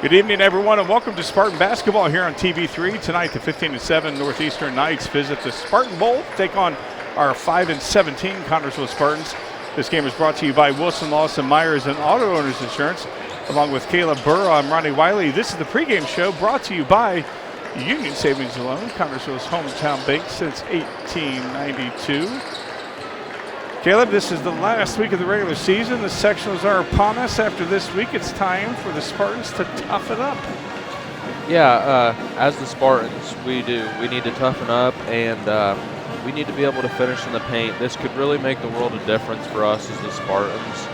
Good evening, everyone, and welcome to Spartan basketball here on TV3. Tonight, the 15-7 Northeastern Knights visit the Spartan Bowl, take on our 5-17 Connersville Spartans. This game is brought to you by Wilson Lawson Myers and Auto Owners Insurance. Along with Caleb Burr, I'm Ronnie Wiley. This is the pregame show brought to you by Union Savings and Loan, Connersville's hometown bank since 1892. Caleb, this is the last week of the regular season. The sectionals are upon us. After this week, it's time for the Spartans to toughen up. Yeah, as the Spartans, we need to toughen up, and we need to be able to finish in the paint. This could really make the world of difference for us as the Spartans,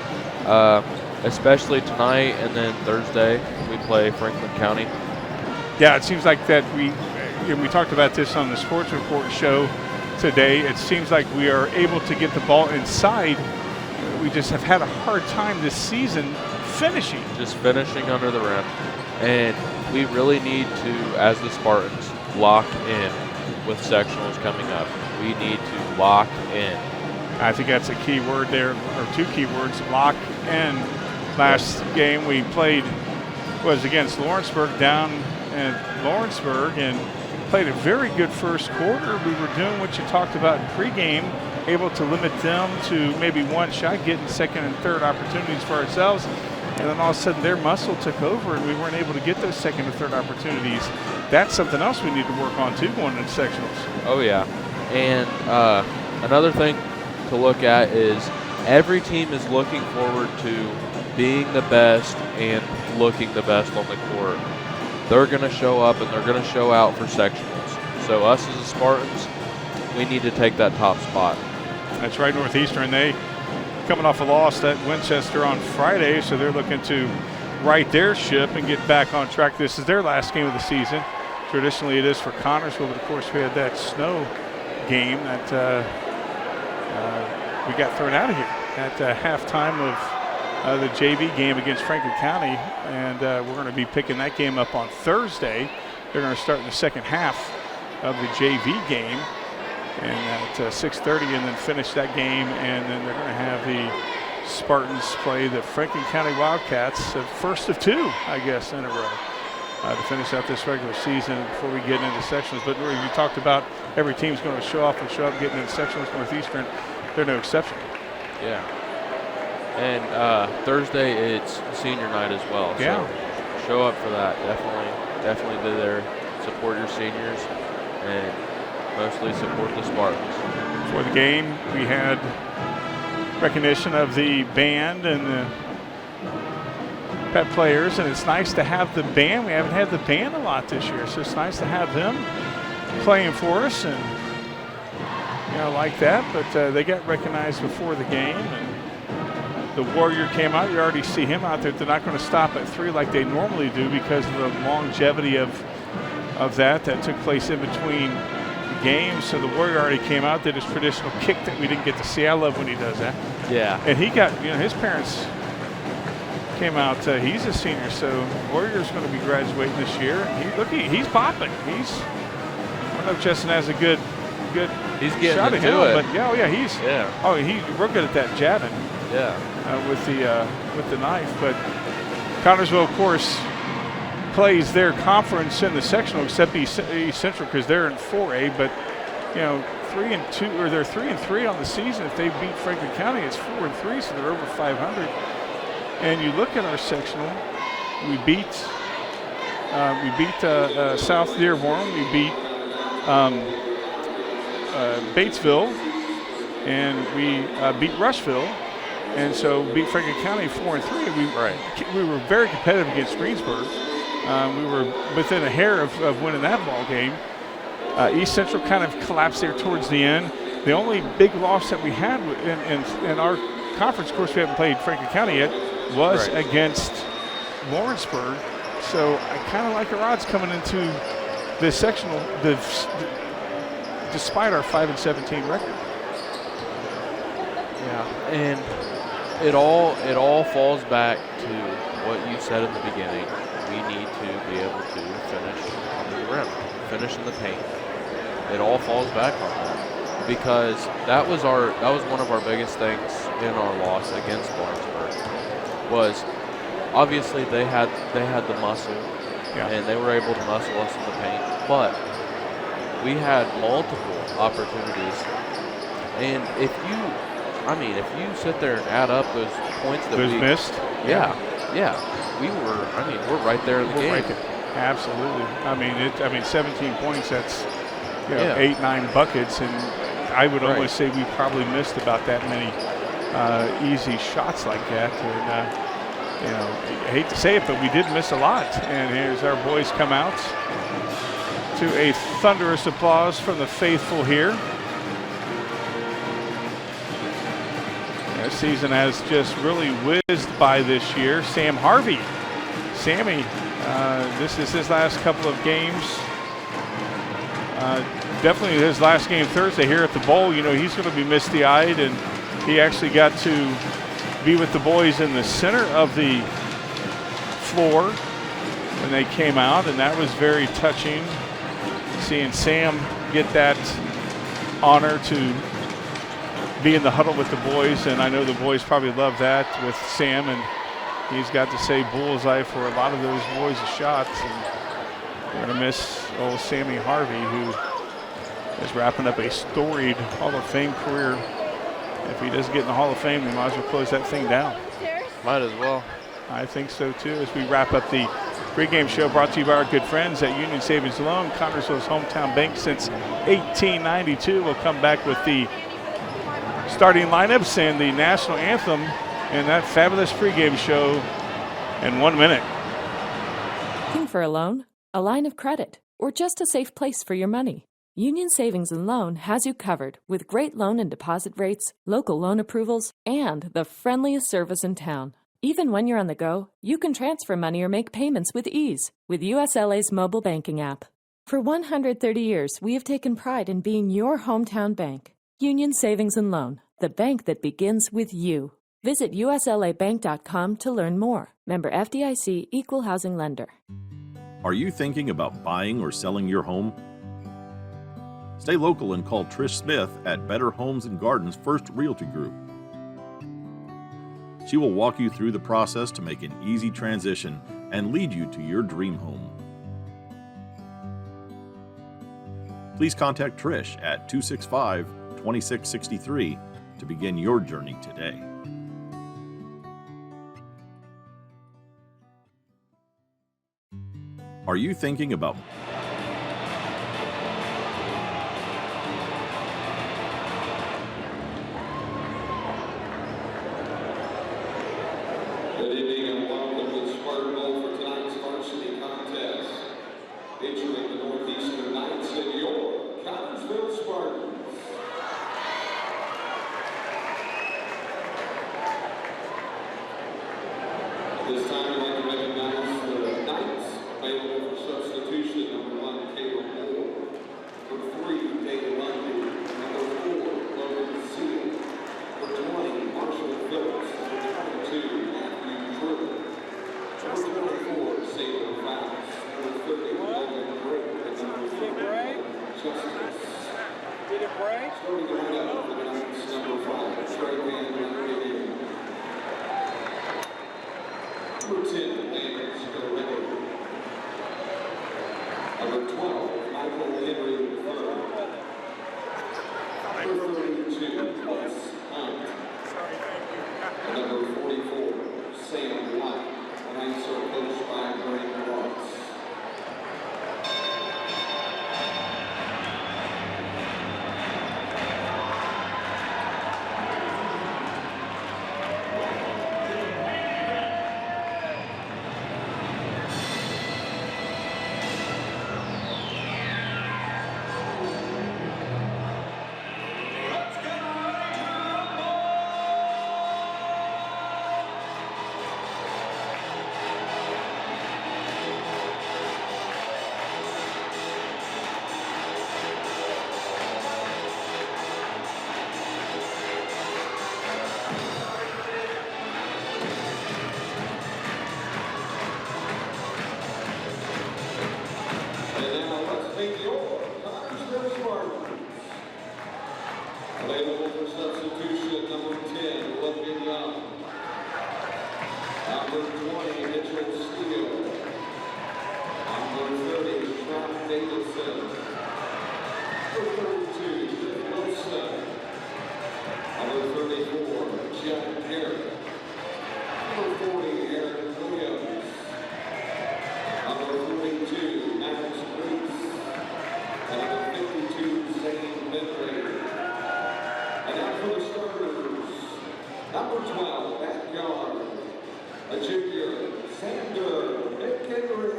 especially tonight, and then Thursday we play Franklin County. Yeah, it seems like that we talked about this on the Sports Report show today. It seems like we are able to get the ball inside. We just have had a hard time this season finishing. Just finishing under the rim. And we really need to, as the Spartans, lock in with sectionals coming up. We need to lock in. I think that's a key word there, or two key words, lock in. Last game we played was against Lawrenceburg down in Lawrenceburg, and played a very good first quarter. We were doing what you talked about in pregame, able to limit them to maybe one shot, getting second and third opportunities for ourselves. And then all of a sudden their muscle took over and we weren't able to get those second and third opportunities. That's something else we need to work on too going into sectionals. Oh yeah. And another thing to look at is every team is looking forward to being the best and looking the best on the court. They're going to show up and they're going to show out for sectionals. So us as the Spartans, we need to take that top spot. That's right, Northeastern. They coming off a loss at Winchester on Friday, so they're looking to right their ship and get back on track. This is their last game of the season. Traditionally it is for Connersville, but of course we had that snow game that we got thrown out of here at halftime of the JV game against Franklin County, and we're going to be picking that game up on Thursday. They're going to start in the second half of the JV game, and at 6:30, and then finish that game, and then they're going to have the Spartans play the Franklin County Wildcats, the first of two, I guess, in a row, to finish out this regular season before we get into sectionals. But you talked about every team's going to show up getting into sectionals. Northeastern, they're no exception. Yeah. And Thursday it's senior night as well. Yeah. So show up for that. Definitely be there. Support your seniors and mostly support the Spartans. For the game, we had recognition of the band and the pep players, and it's nice to have the band. We haven't had the band a lot this year, so it's nice to have them playing for us and like that. But they got recognized before the game, and the Warrior came out. You already see him out there. They're not going to stop at 3 like they normally do because of the longevity of that took place in between games. So the Warrior already came out, did his traditional kick that we didn't get to see. I love when he does that. Yeah. And he got, his parents came out. He's a senior, so Warrior's going to be graduating this year. And he's popping. I don't know if Justin has a good he's getting shot at him, it. but he's real good at that jabbing. Yeah. With the knife. But Connersville, of course, plays their conference in the sectional, except East Central, because they're in 4A. But 3-2, or they're 3-3 on the season. If they beat Franklin County, it's 4-3, so they're over 500. And you look at our sectional, we beat South Dearborn, we beat Batesville, and we beat Rushville. And so beat Franklin County 4-3. We were very competitive against Greensburg. We were within a hair of winning that ball game. East Central kind of collapsed there towards the end. The only big loss that we had in our conference, of course, we haven't played Franklin County yet, was against Lawrenceburg. So I kind of like our odds coming into this sectional, despite our 5-17 record. Yeah, and it all falls back to what you said in the beginning. We need to be able to finish on the rim, finish in the paint. It all falls back on that, because that was one of our biggest things in our loss against Lawrenceburg. Was obviously they had the muscle, and they were able to muscle us in the paint, but we had multiple opportunities. And if you sit there and add up those points that we missed, we're right there in the game. Right there. Absolutely. 17 points. That's 8-9 buckets, and I would almost say we probably missed about that many easy shots like that. And I hate to say it, but we did miss a lot. And here's our boys come out to a thunderous applause from the faithful here. This season has just really whizzed by this year. Sam Harvey. Sammy, this is his last couple of games. Definitely his last game Thursday here at the Bowl. He's going to be misty-eyed, and he actually got to be with the boys in the center of the floor when they came out, and that was very touching, seeing Sam get that honor to be in the huddle with the boys. And I know the boys probably love that with Sam, and he's got to say bullseye for a lot of those boys' shots. And we're going to miss old Sammy Harvey, who is wrapping up a storied Hall of Fame career. If he doesn't get in the Hall of Fame, we might as well close that thing down. Might as well. I think so too. As we wrap up the pregame show, brought to you by our good friends at Union Savings and Loan, Connersville's hometown bank since 1892. We'll come back with the starting lineups and the national anthem in that fabulous pregame show in 1 minute. Looking for a loan, a line of credit, or just a safe place for your money? Union Savings and Loan has you covered with great loan and deposit rates, local loan approvals, and the friendliest service in town. Even when you're on the go, you can transfer money or make payments with ease with USLA's mobile banking app. For 130 years, we have taken pride in being your hometown bank. Union Savings and Loan, the bank that begins with you. Visit uslabank.com to learn more. Member FDIC, Equal Housing Lender. Are you thinking about buying or selling your home? Stay local and call Trish Smith at Better Homes and Gardens First Realty Group. She will walk you through the process to make an easy transition and lead you to your dream home. Please contact Trish at 265-2663 to begin your journey today. Are you thinking about Good evening and welcome to the Spartan Bowl for tonight's varsity contest, featuring the Northeastern Knights and your Connersville Spartans. At this time, I'd like to recognize the Knights available for substitution. Number 1, Caleb Moore. Number 3, David Lundy. Number 4, Logan Seal. Number 20, Marshall Phillips. Number 22, Number 24, Saban Fowles. Number 30, Logan Drake. And number 4, Justice. Did it break? Starting the lineup for the Knights, number 5, Trey Van Langen. Number 10, Lance Guerrero. Number 12, Michael Henry III. Number 32, Wes Hunt. And number 44, Sam White. The Knights are coached by Greg Ross. substitution, number 10, Logan Young. Number 20, Mitchell Steele. Number 30, Trent Davidson. Number 32, Nick Wilson. Number 34, Jeff Garrett. Number 40, Aaron Williams. Number 42, Max Reese. And number 52, Zane Bentley. And now for the starters, number 12, back guard, a junior, Sander McHenry.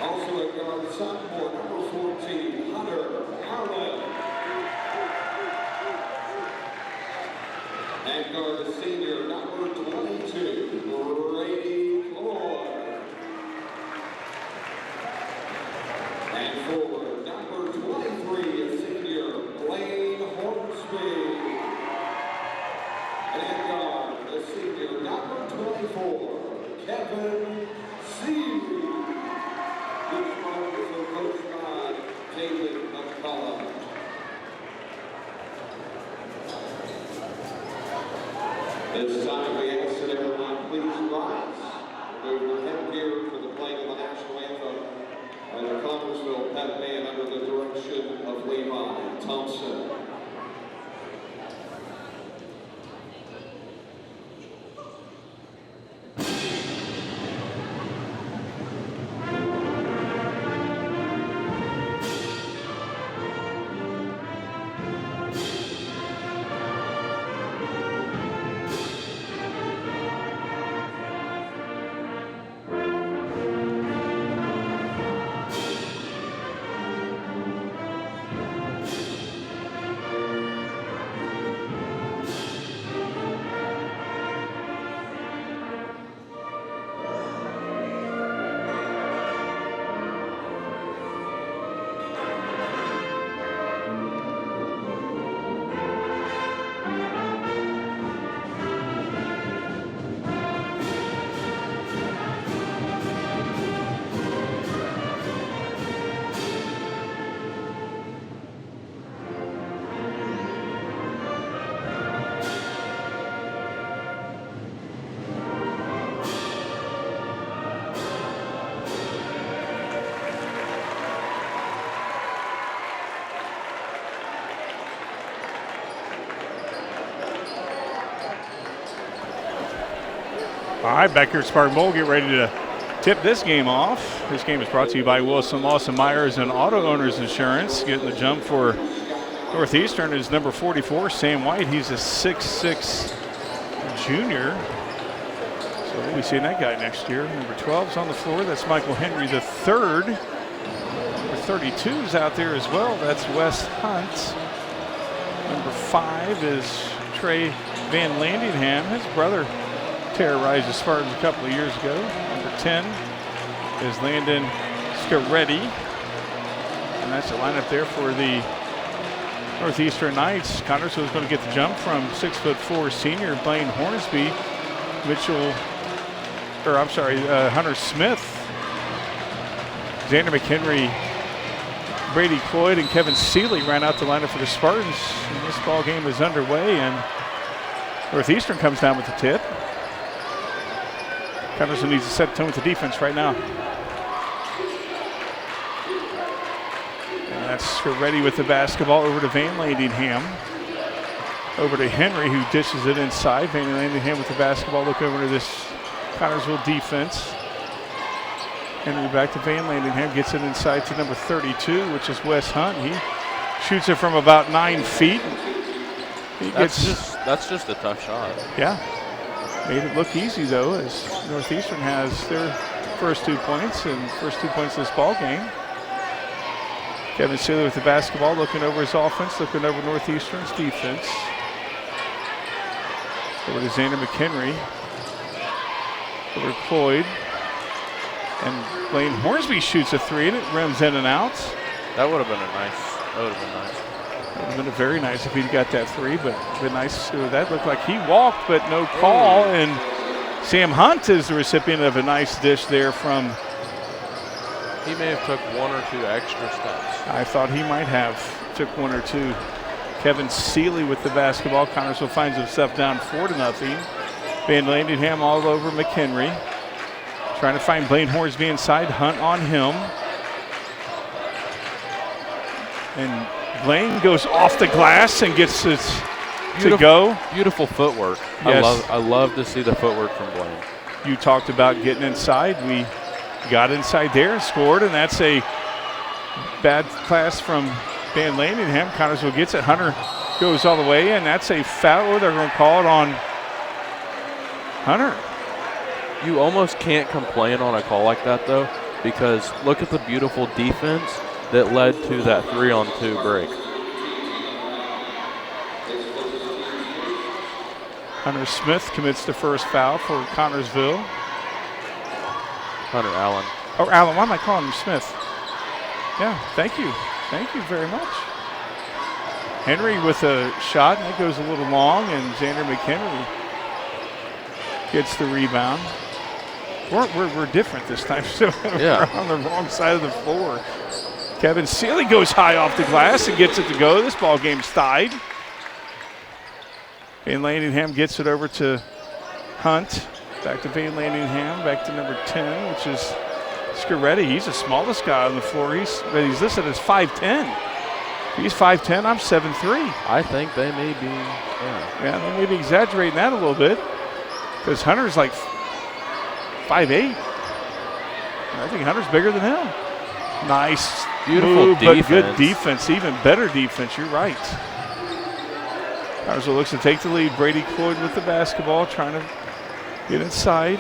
Also at guard, sophomore, number 14, Hunter Allen. And guard, senior, number 22, Brady Floyd. And forward, number 23, a senior, Blaine Hornsby. And at guard, a senior, number 24, Kevin Seeley. This one is coached by David McCullough. This time we ask that everyone please rise. Move your headgear for the playing of the national anthem. And the Congressville Pep Band under the direction of Levi Thompson. All right, back here at Spartan Bowl, get ready to tip this game off. This game is brought to you by Wilson Lawson Myers and Auto Owners Insurance. Getting the jump for Northeastern is number 44, Sam White. He's a 6'6" junior. So we'll be seeing that guy next year. Number 12 is on the floor. That's Michael Henry the third. Number 32 is out there as well. That's Wes Hunt. Number 5 is Trey Van Landingham. His brother terrorized the Spartans a couple of years ago. Number 10 is Landon Scaretti. And that's the lineup there for the Northeastern Knights. Connersville is going to get the jump from 6'4" senior Blaine Hornsby, Hunter Smith, Xander McHenry, Brady Cloyd, and Kevin Seeley ran out the lineup for the Spartans. And this ball game is underway, and Northeastern comes down with the tip. Connersville needs to set the tone with the defense right now. And that's ready with the basketball over to Van Landingham. Over to Henry, who dishes it inside. Van Landingham with the basketball. Look over to this Connersville defense. Henry back to Van Landingham. Gets it inside to number 32, which is Wes Hunt. He shoots it from about 9 feet. That's just a tough shot. Yeah. Made it look easy, though, as Northeastern has their first 2 points and first 2 points of this ball game. Kevin Seeley with the basketball, looking over his offense, looking over Northeastern's defense. Over to Xander McHenry. Over to Cloyd. And Blaine Hornsby shoots a 3, and it rims in and out. That would have been nice. That would have been very nice if he'd got that 3, but been nice. That looked like he walked, but no call. And Sam Hunt is the recipient of a nice dish there from He may have took 1 or 2 extra steps. I thought he might have took 1 or 2. Kevin Seeley with the basketball. Connersville finds himself down 4-0. Van Landingham all over McHenry. Trying to find Blaine Hornsby inside. Hunt on him. And Blaine goes off the glass and gets it to go. Beautiful footwork. Yes. I love to see the footwork from Blaine. You talked about getting inside. We got inside there and scored, and that's a bad pass from Van Landingham. Connersville gets it. Hunter goes all the way in. That's a foul. They're going to call it on Hunter. You almost can't complain on a call like that, though, because look at the beautiful defense that led to that 3-on-2 break. Hunter Smith commits the first foul for Connersville. Hunter Allen. Oh, Allen. Why am I calling him Smith? Yeah, thank you. Thank you very much. Henry with a shot, and it goes a little long, and Xander McHenry gets the rebound. We're different this time, so yeah. We're on the wrong side of the floor. Kevin Seeley goes high off the glass and gets it to go. This ball game's tied. Van Landingham gets it over to Hunt. Back to Van Landingham, back to number 10, which is Scaretti. He's the smallest guy on the floor. He's listed as 5'10". He's 5'10", I'm 7'3". I think they may be, Yeah, they may be exaggerating that a little bit, because Hunter's like 5'8". I think Hunter's bigger than him. Nice beautiful move, defense. But good defense, even better defense. You're right. Connersville looks to take the lead. Brady Cloyd with the basketball, trying to get inside.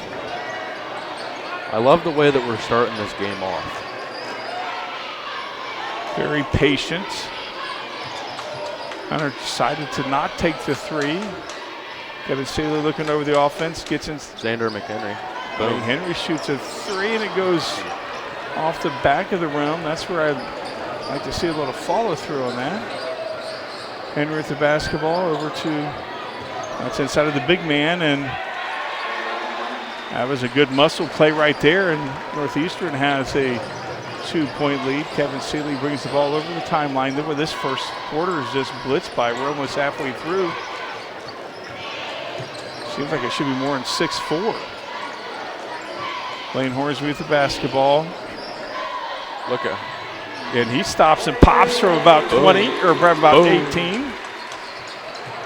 I love the way that we're starting this game off. Very patient. Hunter decided to not take the 3. Kevin Seeley looking over the offense, gets in. Xander McHenry. Boom. Henry shoots a 3, and it goes off the back of the rim. That's where I'd like to see a little follow through on that. Henry with the basketball over to, that's inside of the big man, and that was a good muscle play right there, and Northeastern has a 2-point lead. Kevin Seeley brings the ball over the timeline. Then with this first quarter is just blitzed by. We're almost halfway through. Seems like it should be more than 6-4. Blaine Hornsby with the basketball. Look at. And he stops and pops from about 20 or about 18.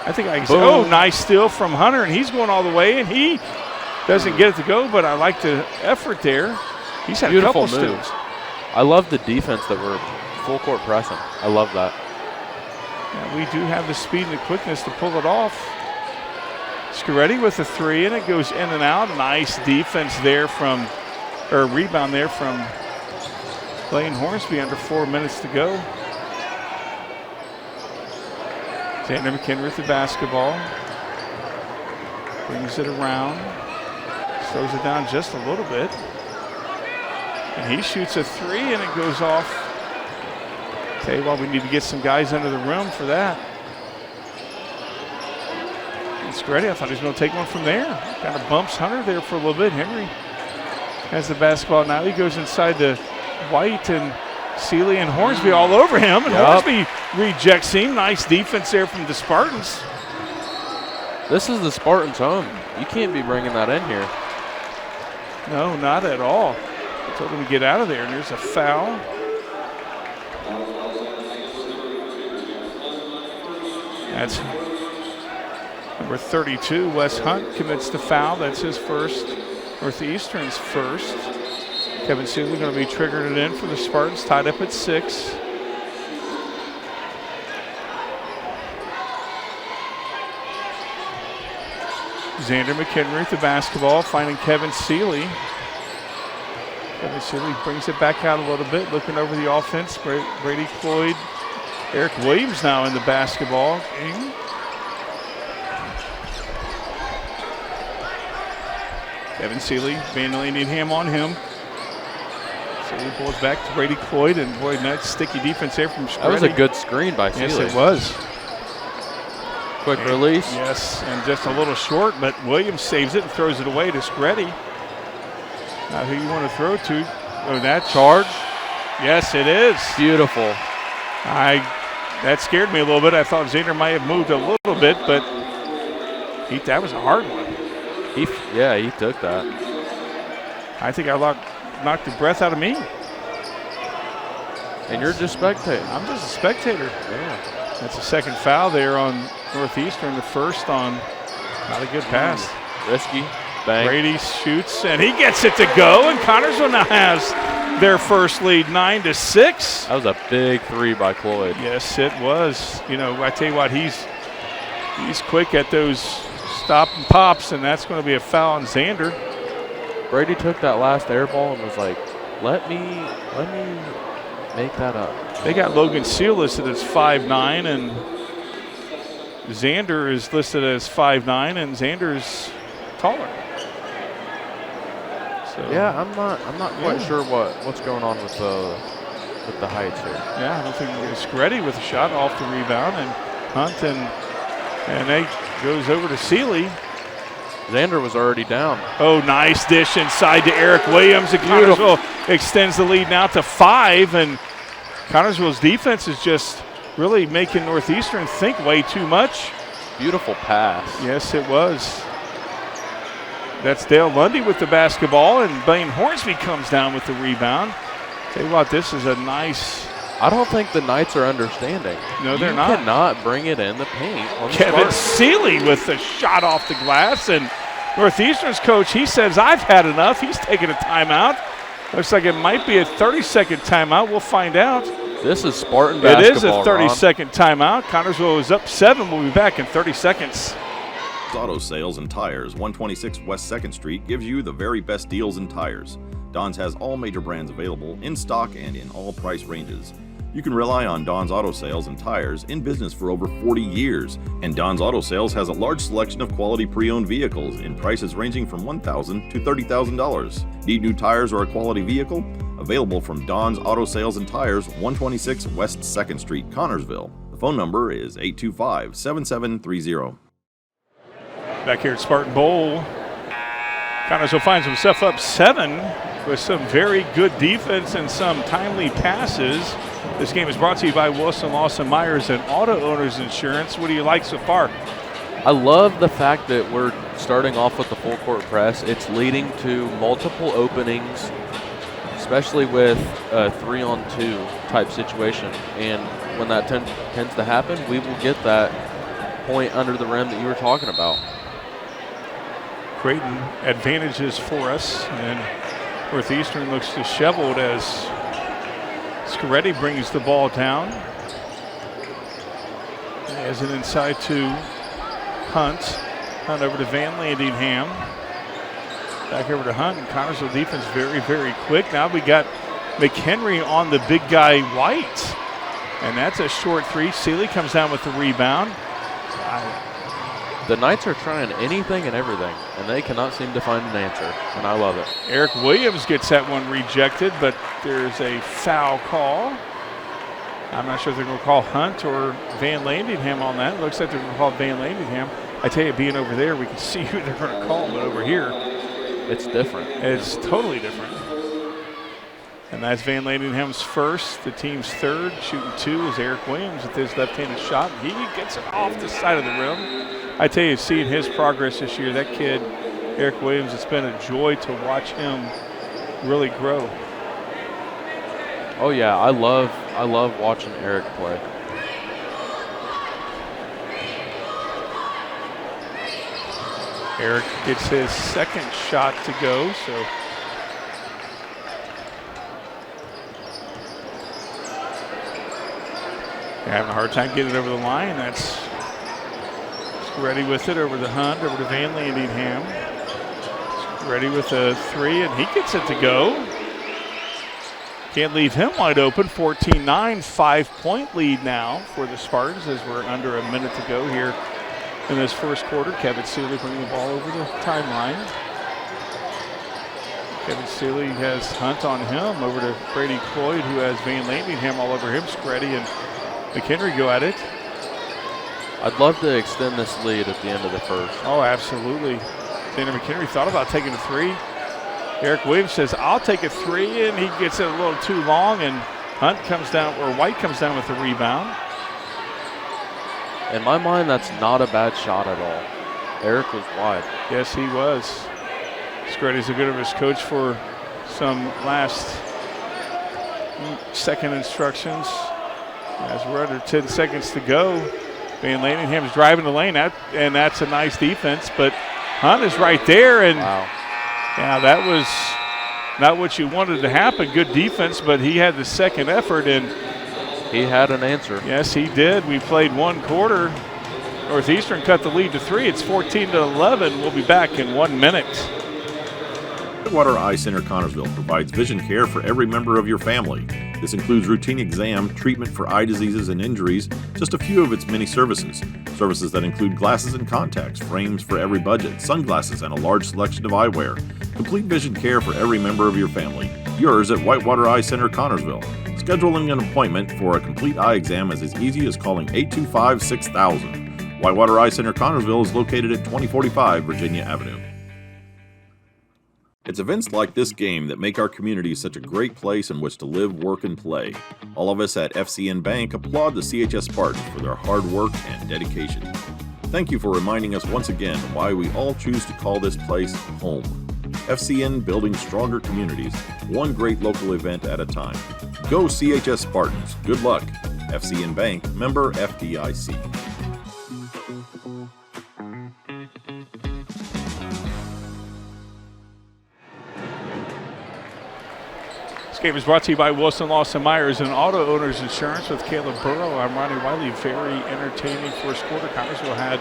I think I can say, oh, nice steal from Hunter, and he's going all the way, and he doesn't get it to go, but I like the effort there. He's had beautiful a couple moves. steals. I love the defense that we're full court pressing. I love that. Yeah, we do have the speed and the quickness to pull it off. Scaretti with the 3, and it goes in and out. Nice defense there from, or rebound there from Blaine Hornsby under 4 minutes to go. Xander McHenry with the basketball. Brings it around. Slows it down just a little bit. And he shoots a 3, and it goes off. Tell you what, we need to get some guys under the rim for that. And Scaretti, I thought he was going to take one from there. Kind of bumps Hunter there for a little bit. Henry has the basketball now. He goes inside to White, and Seeley and Hornsby all over him. And Hornsby rejects him. Nice defense there from the Spartans. This is the Spartans' home. You can't be bringing that in here. No, not at all. I told him to get out of there, and there's a foul. That's number 32, Wes Hunt commits the foul. That's his first, Northeastern's first. Kevin Seeley going to be triggering it in for the Spartans, tied up at 6. Xander McHenry with the basketball, finding Kevin Seeley. Kevin Seeley brings it back out a little bit, looking over the offense. Brady Cloyd, Eric Williams now in the basketball game. Kevin Seeley, Van Landingham on him. Seeley pulls back to Brady Cloyd, and boy, nice sticky defense there from Scaretti. That was a good screen by Seeley. Yes, it was. Quick release. Yes, and just a little short, but Williams saves it and throws it away to Scaretti. Now who you want to throw to? Oh, that charge. Yes, it is. Beautiful. That scared me a little bit. I thought Zander might have moved a little bit, but that was a hard one. He took that. I think I knocked the breath out of me. And you're just spectating. I'm just a spectator. Yeah. That's a second foul there on Northeastern. The first on not a good pass. Risky. Bang. Brady shoots, and he gets it to go, and Connersville now has their first lead, 9-6. That was a big three by Cloyd. Yes, it was. You know, I tell you what, he's quick at those stop and pops, and that's going to be a foul on Zander. Brady took that last air ball and was like, let me make that up. They got Logan Seal listed as 5'9", and Zander is listed as 5'9", and Zander's taller. So, yeah, I'm not quite sure what's going on with the heights here. Yeah, I don't think it's Screddy with a shot off the rebound, and Hunt and they goes over to Seeley. Zander was already down. Oh, nice dish inside to Eric Williams, and Connersville extends the lead now to 5, and Connersville's defense is just really making Northeastern think way too much. Beautiful pass. Yes, it was. That's Dale Lundy with the basketball, and Blaine Hornsby comes down with the rebound. Tell you what, this is a nice. I don't think the Knights are understanding. No, they're not. You cannot bring it in the paint. On Kevin Seeley with the shot off the glass, and Northeastern's coach, he says, I've had enough. He's taking a timeout. Looks like it might be a 30-second timeout. We'll find out. This is Spartan basketball. It is a 30-second timeout. Connersville is up 7. We'll be back in 30 seconds. Auto Sales and Tires, 126 West 2nd Street, gives you the very best deals in tires. Don's has all major brands available in stock and in all price ranges. You can rely on Don's Auto Sales and Tires, in business for over 40 years. And Don's Auto Sales has a large selection of quality pre-owned vehicles in prices ranging from $1,000 to $30,000. Need new tires or a quality vehicle? Available from Don's Auto Sales and Tires, 126 West 2nd Street, Connersville. The phone number is 825-7730. Back here at Spartan Bowl, Connersville finds himself up 7 with some very good defense and some timely passes. This game is brought to you by Wilson Lawson Myers and Auto Owners Insurance. What do you like so far? I love the fact that we're starting off with the full court press. It's leading to multiple openings, especially with a 3-on-2 type situation. And when that tends to happen, we will get that point under the rim that you were talking about. Creighton advantages for us, and Northeastern looks disheveled as Scaretti brings the ball down. As an inside to Hunt. Hunt over to Van Landingham. Back over to Hunt, and Connersville defense very, very quick. Now we got McHenry on the big guy White, and that's a short three. Seeley comes down with the rebound. The Knights are trying anything and everything, and they cannot seem to find an answer, and I love it. Eric Williams gets that one rejected, but there's a foul call. I'm not sure if they're going to call Hunt or Van Landingham on that. It looks like they're going to call Van Landingham. I tell you, being over there, we can see who they're going to call, but over here, it's different. It's totally different. And that's Van Landingham's first. The team's third. Shooting 2 is Eric Williams with his left-handed shot. He gets it off the side of the rim. I tell you, seeing his progress this year, that kid, Eric Williams, it's been a joy to watch him really grow. Oh yeah, I love watching Eric play. Eric gets his second shot to go, so they're having a hard time getting it over the line. That's Ready with it over to Hunt, over to Van Landingham. Ready with a 3, and he gets it to go. Can't leave him wide open. 14-9, 5-point lead now for the Spartans as we're under a minute to go here in this first quarter. Kevin Seeley bringing the ball over the timeline. Kevin Seeley has Hunt on him, over to Brady Cloyd, who has Van Landingham all over him. Screddy and McHenry go at it. I'd love to extend this lead at the end of the first. Oh, absolutely. Tanner McHenry thought about taking a 3. Eric Williams says, I'll take a three, and he gets it a little too long, and Hunt comes down, or White comes down with the rebound. In my mind, that's not a bad shot at all. Eric was wide. Yes, he was. Screddy's a good of his coach for some last second instructions. As we're under 10 seconds to go, Van Laningham's driving the lane, and that's a nice defense, but Hunt is right there, and wow. Yeah, that was not what you wanted to happen. Good defense, but he had the second effort, and he had an answer. Yes, he did. We played one quarter. Northeastern cut the lead to 3. It's 14-11. We'll be back in 1 minute. Whitewater Eye Center Connorsville provides vision care for every member of your family. This includes routine exam, treatment for eye diseases and injuries, just a few of its many services. Services that include glasses and contacts, frames for every budget, sunglasses, and a large selection of eyewear. Complete vision care for every member of your family. Yours at Whitewater Eye Center Connorsville. Scheduling an appointment for a complete eye exam is as easy as calling 825-6000. Whitewater Eye Center Connorsville is located at 2045 Virginia Avenue. It's events like this game that make our community such a great place in which to live, work, and play. All of us at FCN Bank applaud the CHS Spartans for their hard work and dedication. Thank you for reminding us once again why we all choose to call this place home. FCN, building stronger communities, one great local event at a time. Go CHS Spartans. Good luck. FCN Bank, member FDIC. This game is brought to you by Wilson Lawson Myers and Auto Owners Insurance with Caleb Burrow. I'm Ronnie Wiley. Very entertaining first quarter. Connorsville had,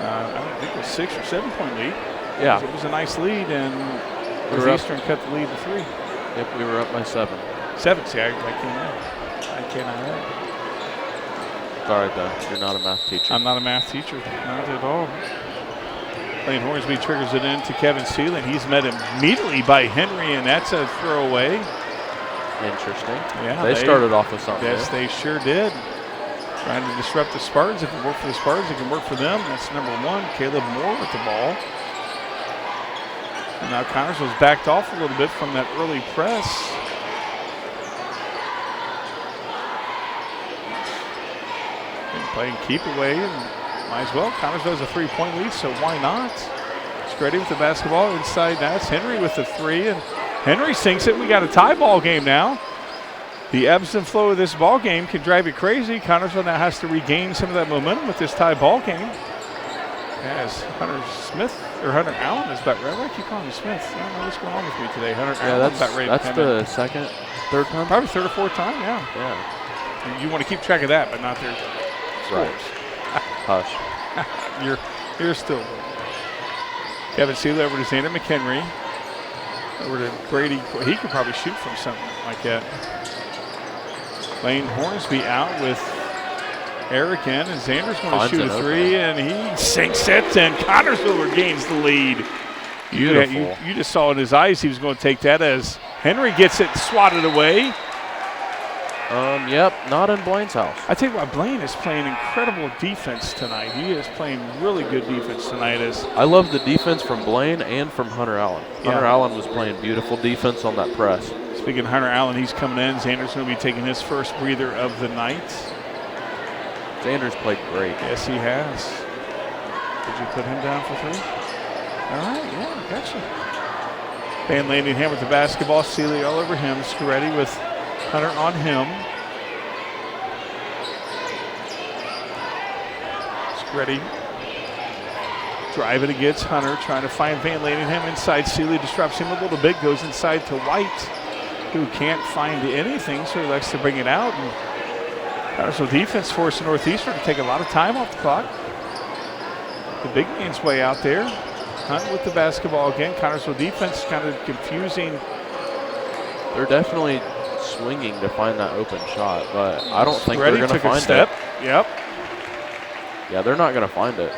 I think it was 6 or 7 point lead. Yeah. It was a nice lead, and Northeastern cut the lead to 3. Yep, we were up by 7. 7, see, I cannot add. It's all right, though. You're not a math teacher. I'm not a math teacher, not at all. Lane Hornsby triggers it in to Kevin Seelan. He's met immediately by Henry, and that's a throwaway. Interesting. Yeah, they started off with something. Yes, they sure did. Trying to disrupt the Spartans. If it worked for the Spartans, it can work for them. That's number 1, Caleb Moore with the ball. And now Connorsville's backed off a little bit from that early press. And playing keep away, and might as well. Connorsville has a 3-point lead, so why not? Screddy with the basketball inside. Now it's Henry with the 3, and Henry sinks it. We got a tie ball game now. The ebbs and flow of this ball game can drive you crazy. Connorsville now has to regain some of that momentum with this tie ball game. As Hunter Allen is about ready. I keep calling him Smith. I don't know what's going on with me today. Hunter Allen is about ready. That's the second, third time? Probably 3rd or 4th time, yeah. Yeah. You want to keep track of that, but not their scores. Right. Hush. You're still. Kevin Seeley over to Xander McHenry. Over to Brady. He could probably shoot from something like that. Lane Hornsby out with Eric in, and Xander's going to shoot a 3, and he sinks it, and Connorsville regains the lead. Beautiful. You just saw in his eyes he was going to take that as Henry gets it swatted away. Yep, not in Blaine's house. I tell you what, Blaine is playing incredible defense tonight. He is playing really good defense tonight. I love the defense from Blaine and from Hunter Allen. Yeah. Hunter Allen was playing beautiful defense on that press. Speaking of Hunter Allen, he's coming in. Xander's going to be taking his first breather of the night. Xander's played great. Yes, he has. Did you put him down for 3? All right, yeah, gotcha. Van Landingham with the basketball. Seeley all over him. Scaretti with Hunter on him. Scaretti driving against Hunter, trying to find Van Landingham inside. Seeley disrupts him a little bit, goes inside to White, who can't find anything, so he likes to bring it out. And Connorsville defense forcing Northeastern to take a lot of time off the clock. The big man's way out there. Hunt with the basketball again. Connorsville defense kind of confusing. They're definitely swinging to find that open shot, but I don't think they're going to find it. Yep. Yeah, they're not going to find it.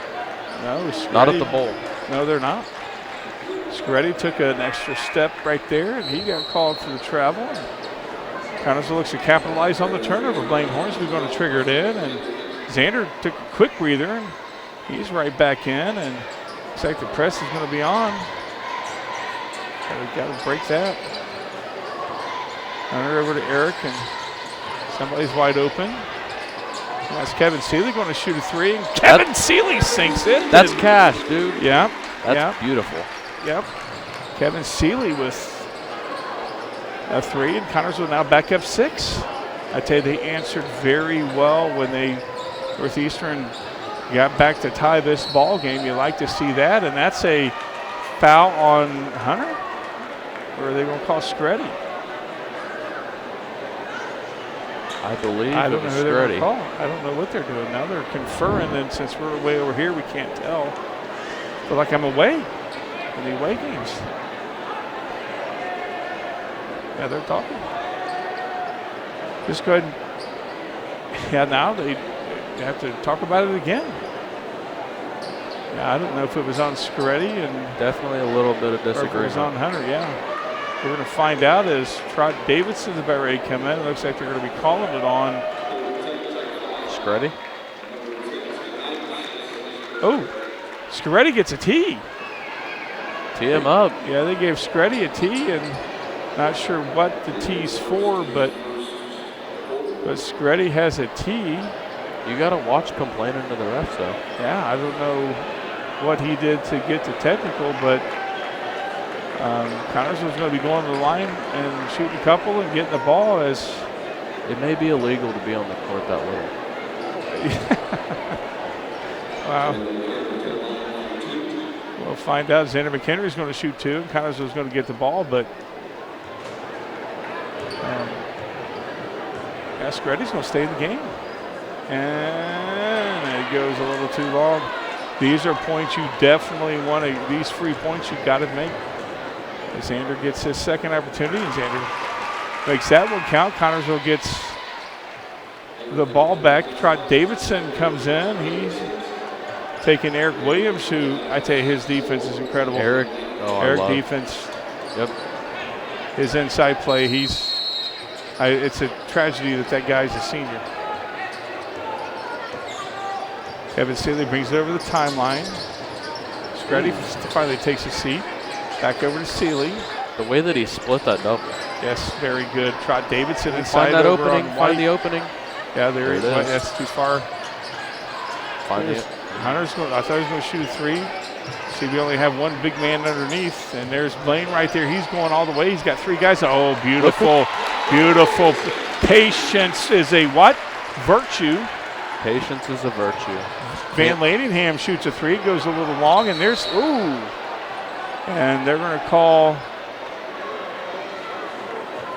No, not at the bowl. No, they're not. Scaretti took an extra step right there, and he got called for the travel. Connorsville looks to capitalize on the turnover. Blaine Hornsby going to trigger it in, and Xander took a quick breather, and he's right back in, and looks like the press is going to be on. So we got to break that. Hunter over to Eric, and somebody's wide open. That's Kevin Seeley going to shoot a three. And Kevin Seeley sinks it. That's cash, dude. Yeah. That's beautiful. Yep. Kevin Seeley with a three, and Connersville now back up 6. I tell you, they answered very well when Northeastern got back to tie this ball game. You like to see that, and that's a foul on Hunter, or are they going to call Screddy? I believe I don't know who they're going to Screddy. call. I don't know what they're doing now. They're conferring, and since we're way over here, we can't tell. But like I'm away in the away games. Yeah, they're talking. Just go ahead and, yeah, now they have to talk about it again. Yeah, I don't know if it was on Screddy and Definitely a little bit of or if it was disagreement. on Hunter, yeah. We're going to find out as Trot Davidson's about ready to come in. It looks like they're going to be calling it on. Screddy? Oh, Screddy gets a tee. Tee him up. Yeah, they gave Screddy a tee, and not sure what the tee's for, but Screddy has a tee. You got to watch complaining to the refs, though. Yeah, I don't know what he did to get the technical, but Connersville's going to be going to the line and shooting a couple and getting the ball as It may be illegal to be on the court that little. wow. We'll find out. Xander McHenry's going to shoot 2, and Connersville's going to get the ball, but yeah, Screddy's going to stay in the game. And it goes a little too long. These are points you definitely want to, these free points you've got to make. Xander gets his second opportunity, and Xander makes that one count. Connersville gets the ball back. Trot Davidson comes in. He's taking Eric Williams, who I tell you, his defense is incredible. Eric defense. Yep. His inside play, it's a tragedy that guy's a senior. Kevin Seeley brings it over the timeline. Screddy finally takes a seat. Back over to Seeley. The way that he split that double. Yes, very good. Trot Davidson inside. Find that over opening. on Find White. the opening. Yeah, there he is. It is. That's too far. Find it. Hunter's going. I thought he was going to shoot a 3. See, we only have one big man underneath, and there's Blaine right there. He's going all the way. He's got 3 guys. Oh, beautiful, beautiful. Patience is a what? Virtue. Patience is a virtue. Van Ladingham shoots a 3. It goes a little long, and there's and they're going to call.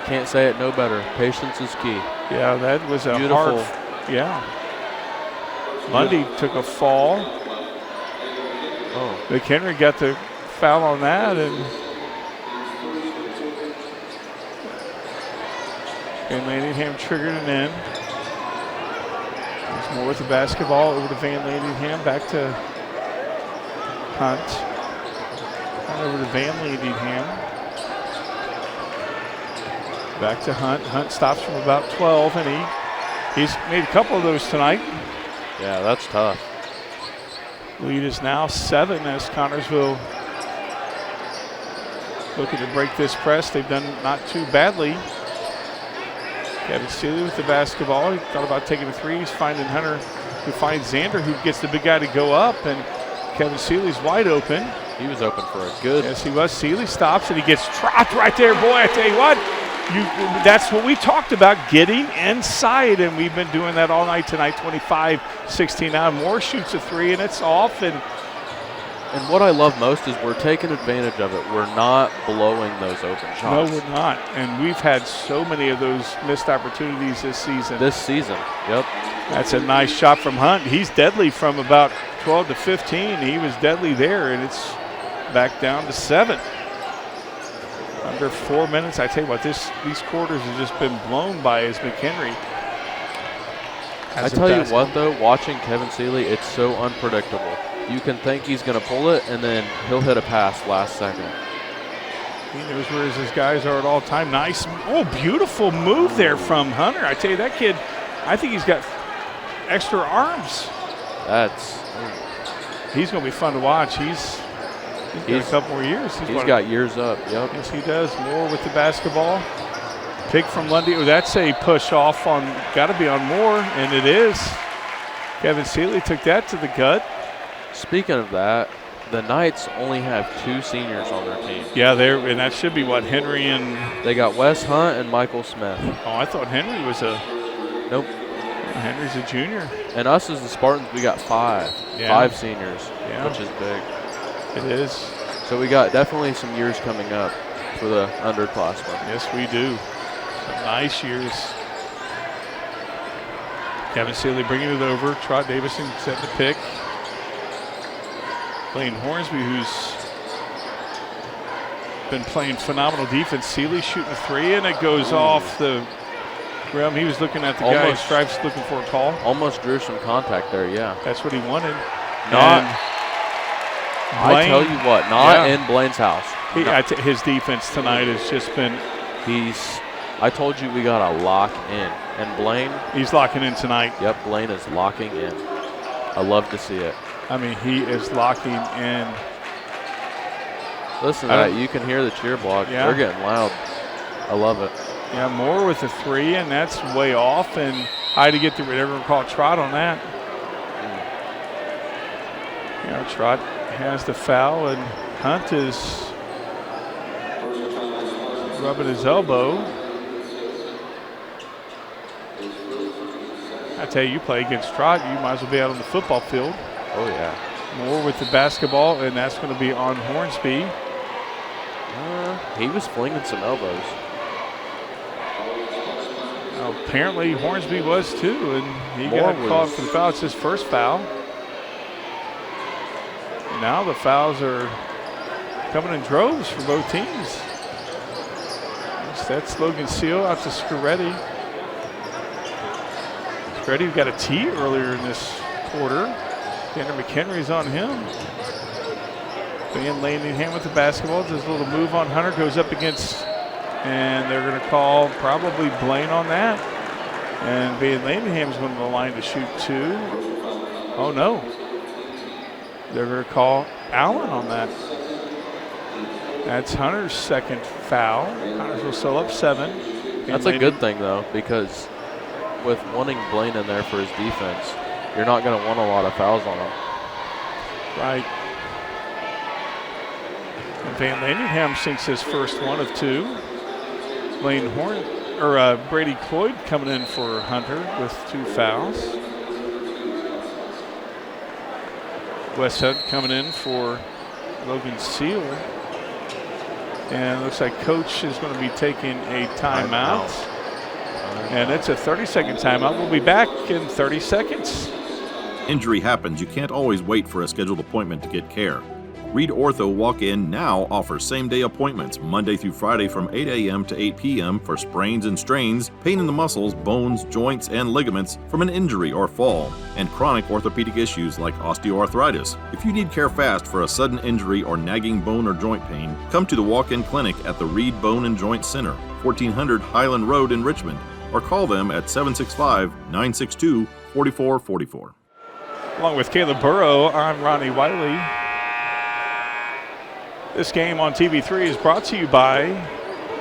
Can't say it no better. Patience is key. Yeah, that was a Beautiful. hard. Yeah. Mundy took a fall. Oh. McHenry got the foul on that, and Ladingham triggered an in. There's more with the basketball over to Van Ladingham, back to Hunt. Over to Van Ladingham. Back to Hunt. Hunt stops from about 12, and he's made a couple of those tonight. Yeah, that's tough. Lead is now 7 as Connersville looking to break this press. They've done not too badly. Kevin Seeley with the basketball. He thought about taking a 3. He's finding Hunter, who finds Xander, who gets the big guy to go up, and Kevin Seeley's wide open. He was open for a good. Yes, he was. Seeley stops, and he gets trapped right there. Boy, I tell you what, that's what we talked about, getting inside, and we've been doing that all night tonight. 25-16 now. Moore shoots a 3, and it's off. And what I love most is we're taking advantage of it. We're not blowing those open shots. no, we're not. And we've had so many of those missed opportunities this season. Yep. That's a nice shot from Hunt. He's deadly from about 12 to 15. He was deadly there, and it's back down to 7. Under 4 minutes. I tell you what, these quarters have just been blown by as McHenry. I tell you what, though, watching Kevin Seeley, it's so unpredictable. You can think he's going to pull it, and then he'll hit a pass last second. He knows where his guys are at all time. Nice. Oh, beautiful move there from Hunter. I tell you, that kid, I think he's got extra arms. That's. He's going to be fun to watch. He's got a couple more years. He's got years up, yep. Yes, he does. Moore with the basketball. Pick from Lundy. Oh, that's a push off on, got to be on Moore, and it is. Kevin Seeley took that to the gut. Speaking of that, the Knights only have 2 seniors on their team. Yeah, and that should be what, Henry and. They got Wes Hunt and Michael Smith. Oh, I thought Henry was a. Nope. Henry's a junior. And us as the Spartans, we got 5. Yeah. 5 seniors, Yeah. which is big. It is. So we got definitely some years coming up for the underclassmen. Yes, we do. Some nice years. Kevin Seeley bringing it over. Trot Davison setting the pick. Blaine Hornsby, who's been playing phenomenal defense. Seeley shooting a 3, and it goes off the rim. He was looking at the guy in stripes looking for a call. Almost drew some contact there, yeah. That's what he wanted. I tell you what, not in Blaine's house. His defense tonight has just been. I told you we got to lock in. And Blaine. He's locking in tonight. Yep, Blaine is locking in. I love to see it. I mean, he is locking in. Listen to that. You can hear the cheer block. Yeah. They're getting loud. I love it. Yeah, Moore with the 3, and that's way off. And I had to get the whatever we call Trot on that. Yeah, Trot has the foul, and Hunt is rubbing his elbow. I tell you play against Trot, you might as well be out on the football field. Oh, yeah. Moore with the basketball, and that's going to be on Hornsby. He was flinging some elbows. Apparently Hornsby was too, and he got called for the foul. It's his first foul. Now the fouls are coming in droves for both teams. That's Logan Seal out to Scaretti. Scaretti got a tee earlier in this quarter. Tanner McHenry's on him. Van Landingham with the basketball. Does a little move on Hunter. Goes up against, and they're going to call probably Blaine on that. And Van Landingham's going to the line to shoot 2. Oh, no. They're going to call Allen on that. That's Hunter's second foul. Hunters will still up 7. That's a good thing, though, because with wanting Blaine in there for his defense, you're not going to want a lot of fouls on him. Right. And Van Landingham sinks his first one of 2. Brady Cloyd coming in for Hunter with 2 fouls. Wes Hunt coming in for Logan Seal. And it looks like Coach is going to be taking a timeout. And it's a 30-second timeout. We'll be back in 30 seconds. Injury happens. You can't always wait for a scheduled appointment to get care. Reed Ortho Walk-In now offers same-day appointments Monday through Friday from 8 a.m. to 8 p.m. for sprains and strains, pain in the muscles, bones, joints, and ligaments from an injury or fall, and chronic orthopedic issues like osteoarthritis. If you need care fast for a sudden injury or nagging bone or joint pain, come to the walk-in clinic at the Reed Bone and Joint Center, 1400 Highland Road in Richmond, or call them at 765-962-4444. Along with Caleb Burrow, I'm Ronnie Wiley. This game on TV3 is brought to you by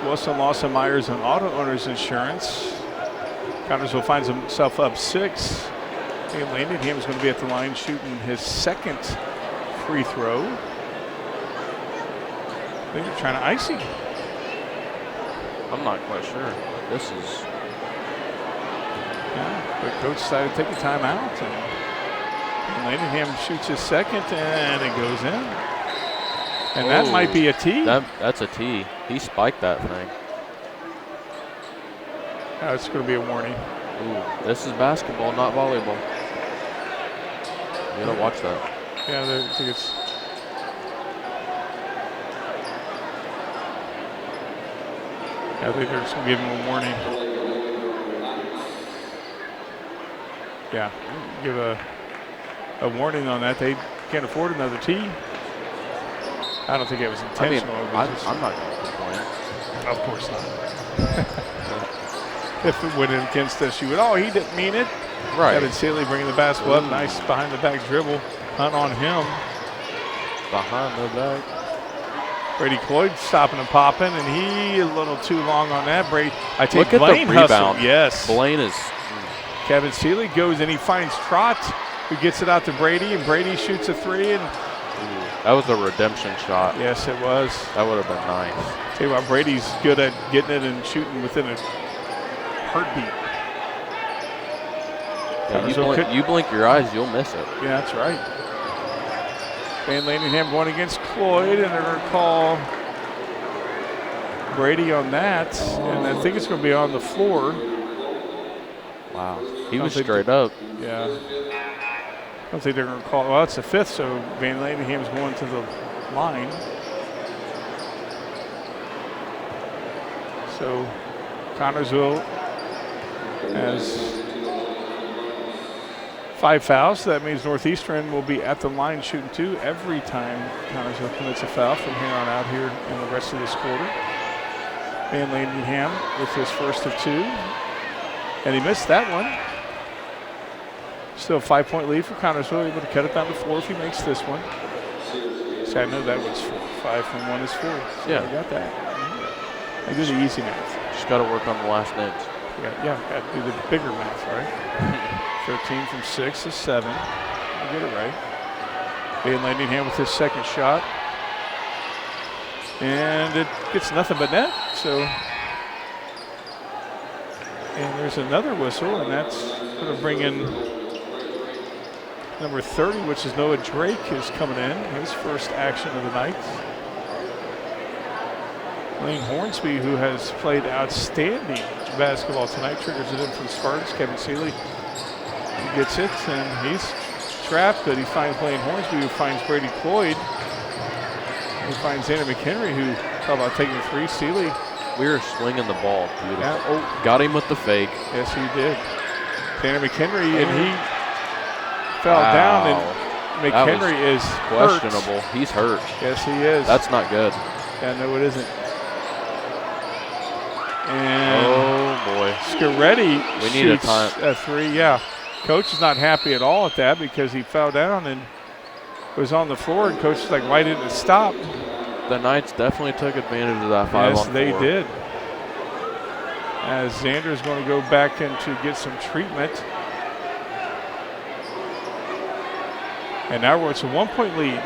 Wilson Lawson Myers and Auto Owners Insurance. Connersville finds himself up 6. And Landingham is going to be at the line shooting his second free throw. I think they're trying to ice him. I'm not quite sure. This is. Yeah, but coach decided to take a timeout. And Landingham shoots his second, and it goes in. And that might be a tee. That's a tee. He spiked that thing. It's going to be a warning. Ooh, this is basketball, not volleyball. You gotta watch that. Yeah, I think it's. I think they're just going to give him a warning. Yeah, give a warning on that. They can't afford another tee. I don't think it was intentional. I'm not going to complain. Of course not. If it went in against us, you would, he didn't mean it. Right. Kevin Seeley bringing the basketball up. Nice behind the back dribble. Hunt on him. Behind the back. Brady Cloyd stopping and popping, and he a little too long on that. I take Look at Blaine the hustle. rebound. Yes. Blaine is. Kevin Seeley goes and he finds Trott, who gets it out to Brady, and Brady shoots a three. And that was a redemption shot. yes, it was. That would have been nice. Tell you what, Brady's good at getting it and shooting within a heartbeat. Yeah, you blink your eyes, you'll miss it. Yeah, that's right. Van Landingham going against Cloyd, and they're going to call Brady on that. And I think it's going to be on the floor. Wow. He was straight up. Yeah. I don't think they're going to call. Well, it's the fifth, so Van Landingham's going to the line. So Connorsville has 5 fouls. So that means Northeastern will be at the line shooting 2 every time Connorsville commits a foul from here on out here in the rest of this quarter. Van Landingham with his first of 2. And he missed that one. Still a 5-point lead for Connorsville. Able to cut it down to 4 if he makes this one. See, I know that was 4. 5 from 1 is 4. So yeah. I got that. I do the easy math. Just got to work on the last names. Yeah, got to do the bigger math, right? 13 from 6 is 7. I get it right. Van Landingham with his second shot. And it gets nothing but net. So, and there's another whistle, and that's going to bring in number 30, which is Noah Drake, is coming in. His first action of the night. Lane Hornsby, who has played outstanding basketball tonight, triggers it in from Spartans. Kevin Seeley gets it, and he's trapped, but he finds Lane Hornsby, who finds Brady Cloyd. He finds Xander McHenry, who thought about taking a 3. Seeley. We were swinging the ball beautiful. Yeah, oh. Got him with the fake. Yes, he did. Xander McHenry, and he fell down, and McHenry is questionable. Hurt. He's hurt. Yes, he is. That's not good. Yeah, no, it isn't. And oh boy, Scaretti we need a shoots time. a 3. Yeah, coach is not happy at all at that because he fell down and was on the floor, and coach is like, "Why didn't it stop?" The Knights definitely took advantage of that 5-on-4. Yes, they did. As Xander's going to go back in to get some treatment. And now it's a 1-point lead.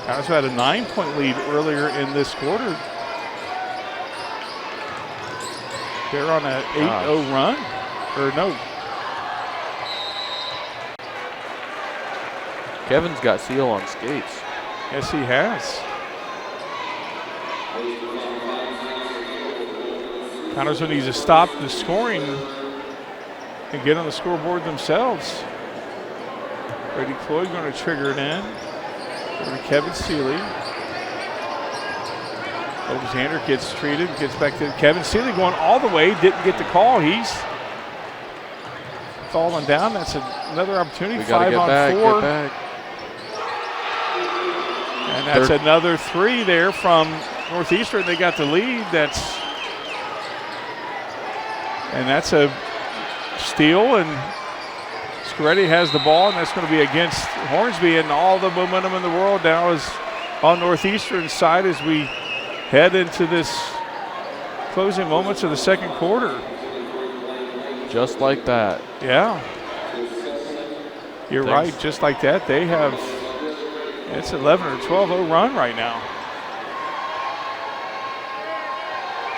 Connorsville had a 9-point lead earlier in this quarter. They're on an 8-0 run. Or no. Kevin's got Seal on skates. Yes, he has. Connorsville needs to stop the scoring and get on the scoreboard themselves. Brady Cloyd going to trigger it in. Over to Kevin Seeley. Alexander gets treated, gets back to Kevin Seeley going all the way, didn't get the call. He's falling down. That's another opportunity. We got to get 5-on-4. Get back. And that's another 3 there from Northeastern. They got the lead. And that's a steal, and Scaretti has the ball, and that's going to be against Hornsby, and all the momentum in the world now is on Northeastern's side as we head into this closing moments of the second quarter. Just like that. Yeah. You're right, just like that. They have, it's 11 or 12-0 run right now.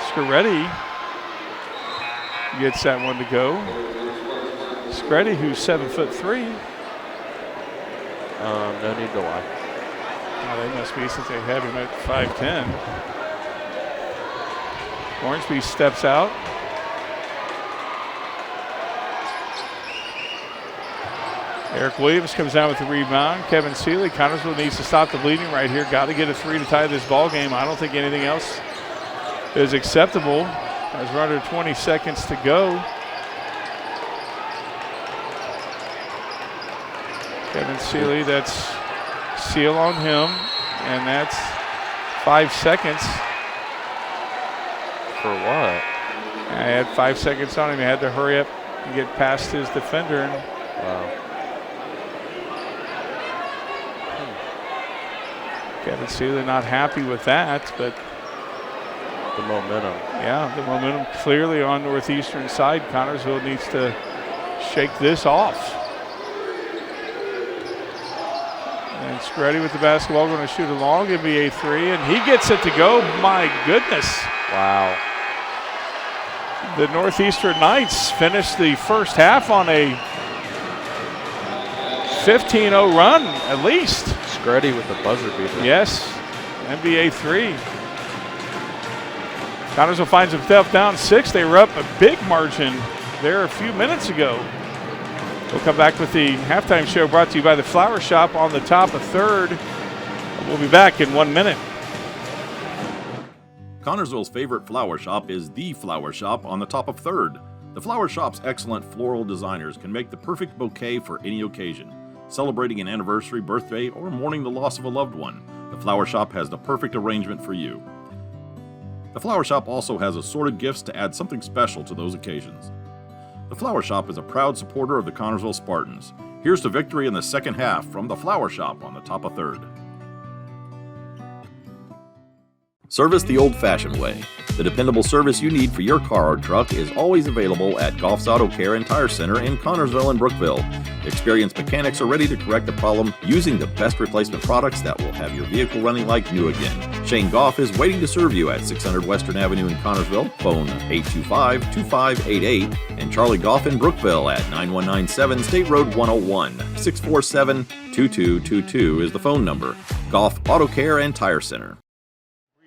Scaretti gets that one to go. Scaretti, who's 7'3". No need to lie. Oh, they must be since they have him at 5'10". Hornsby steps out. Eric Williams comes down with the rebound. Kevin Seeley, Connorsville needs to stop the bleeding right here. Got to get a 3 to tie this ball game. I don't think anything else is acceptable as we're under 20 seconds to go. Kevin Seeley, that's seal on him, and that's 5 seconds. For what? I had 5 seconds on him. He had to hurry up and get past his defender. And wow. Kevin Seeley not happy with that, but The momentum. yeah, the momentum clearly on Northeastern side. Connorsville needs to shake this off. And Screddy with the basketball going to shoot a long NBA three, and he gets it to go. My goodness. Wow. The Northeastern Knights finished the first half on a 15-0 run, at least. Screddy with the buzzer beater. Yes, NBA three. Connorsville finds himself down 6. They were up a big margin there a few minutes ago. We'll come back with the halftime show brought to you by the Flower Shop on the top of third. We'll be back in 1 minute. Connorsville's favorite flower shop is The Flower Shop on the top of third. The Flower Shop's excellent floral designers can make the perfect bouquet for any occasion. Celebrating an anniversary, birthday, or mourning the loss of a loved one, The Flower Shop has the perfect arrangement for you. The Flower Shop also has assorted gifts to add something special to those occasions. The Flower Shop is a proud supporter of the Connorsville Spartans. Here's to victory in the second half from The Flower Shop on the top of third. Service the old-fashioned way. The dependable service you need for your car or truck is always available at Goff's Auto Care and Tire Center in Connorsville and Brookville. Experienced mechanics are ready to correct the problem using the best replacement products that will have your vehicle running like new again. Shane Goff is waiting to serve you at 600 Western Avenue in Connorsville. Phone 825-2588 and Charlie Goff in Brookville at 9197 State Road 101. 647-2222 is the phone number. Goff Auto Care and Tire Center.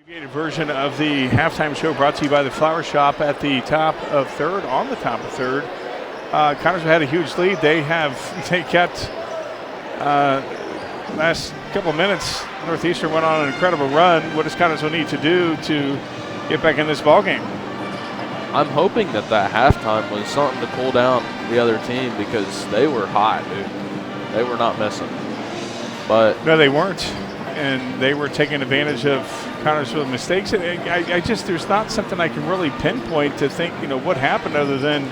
Abbreviated version of the halftime show brought to you by the Flower Shop at the top of third. On the top of third, Connorsville had a huge lead. They kept last couple of minutes. Northeastern went on an incredible run. What does Connorsville need to do to get back in this ballgame? I'm hoping that halftime was something to cool down the other team because they were hot, dude. They were not missing. But no, they weren't. And they were taking advantage of Connorsville's mistakes. And there's not something I can really pinpoint to think, what happened other than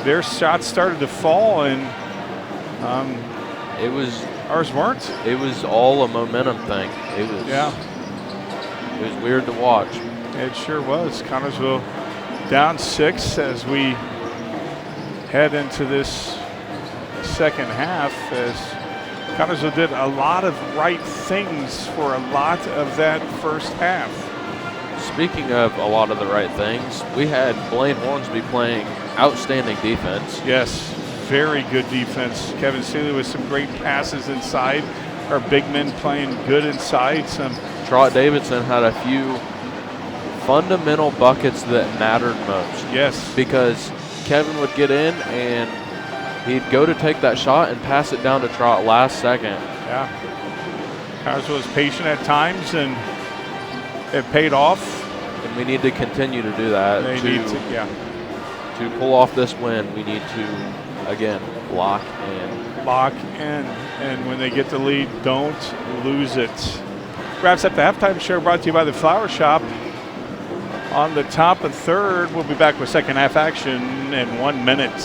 their shots started to fall and ours weren't. It was all a momentum thing. It was weird to watch. It sure was. Connorsville down 6 as we head into this second half as Connorsville did a lot of right things for a lot of that first half. Speaking of a lot of the right things, we had Blaine Hornsby playing outstanding defense. Yes, very good defense. Kevin Seeley with some great passes inside. Our big men playing good inside. Trot Davidson had a few fundamental buckets that mattered most. Yes. Because Kevin would get in and he'd go to take that shot and pass it down to Trot last second. Yeah. Connorsville was patient at times, and it paid off. And we need to continue to do that. To pull off this win, we need to, again, lock in. And when they get the lead, don't lose it. Wraps up the halftime show brought to you by the Flower Shop. On the top of third, we'll be back with second half action in 1 minute.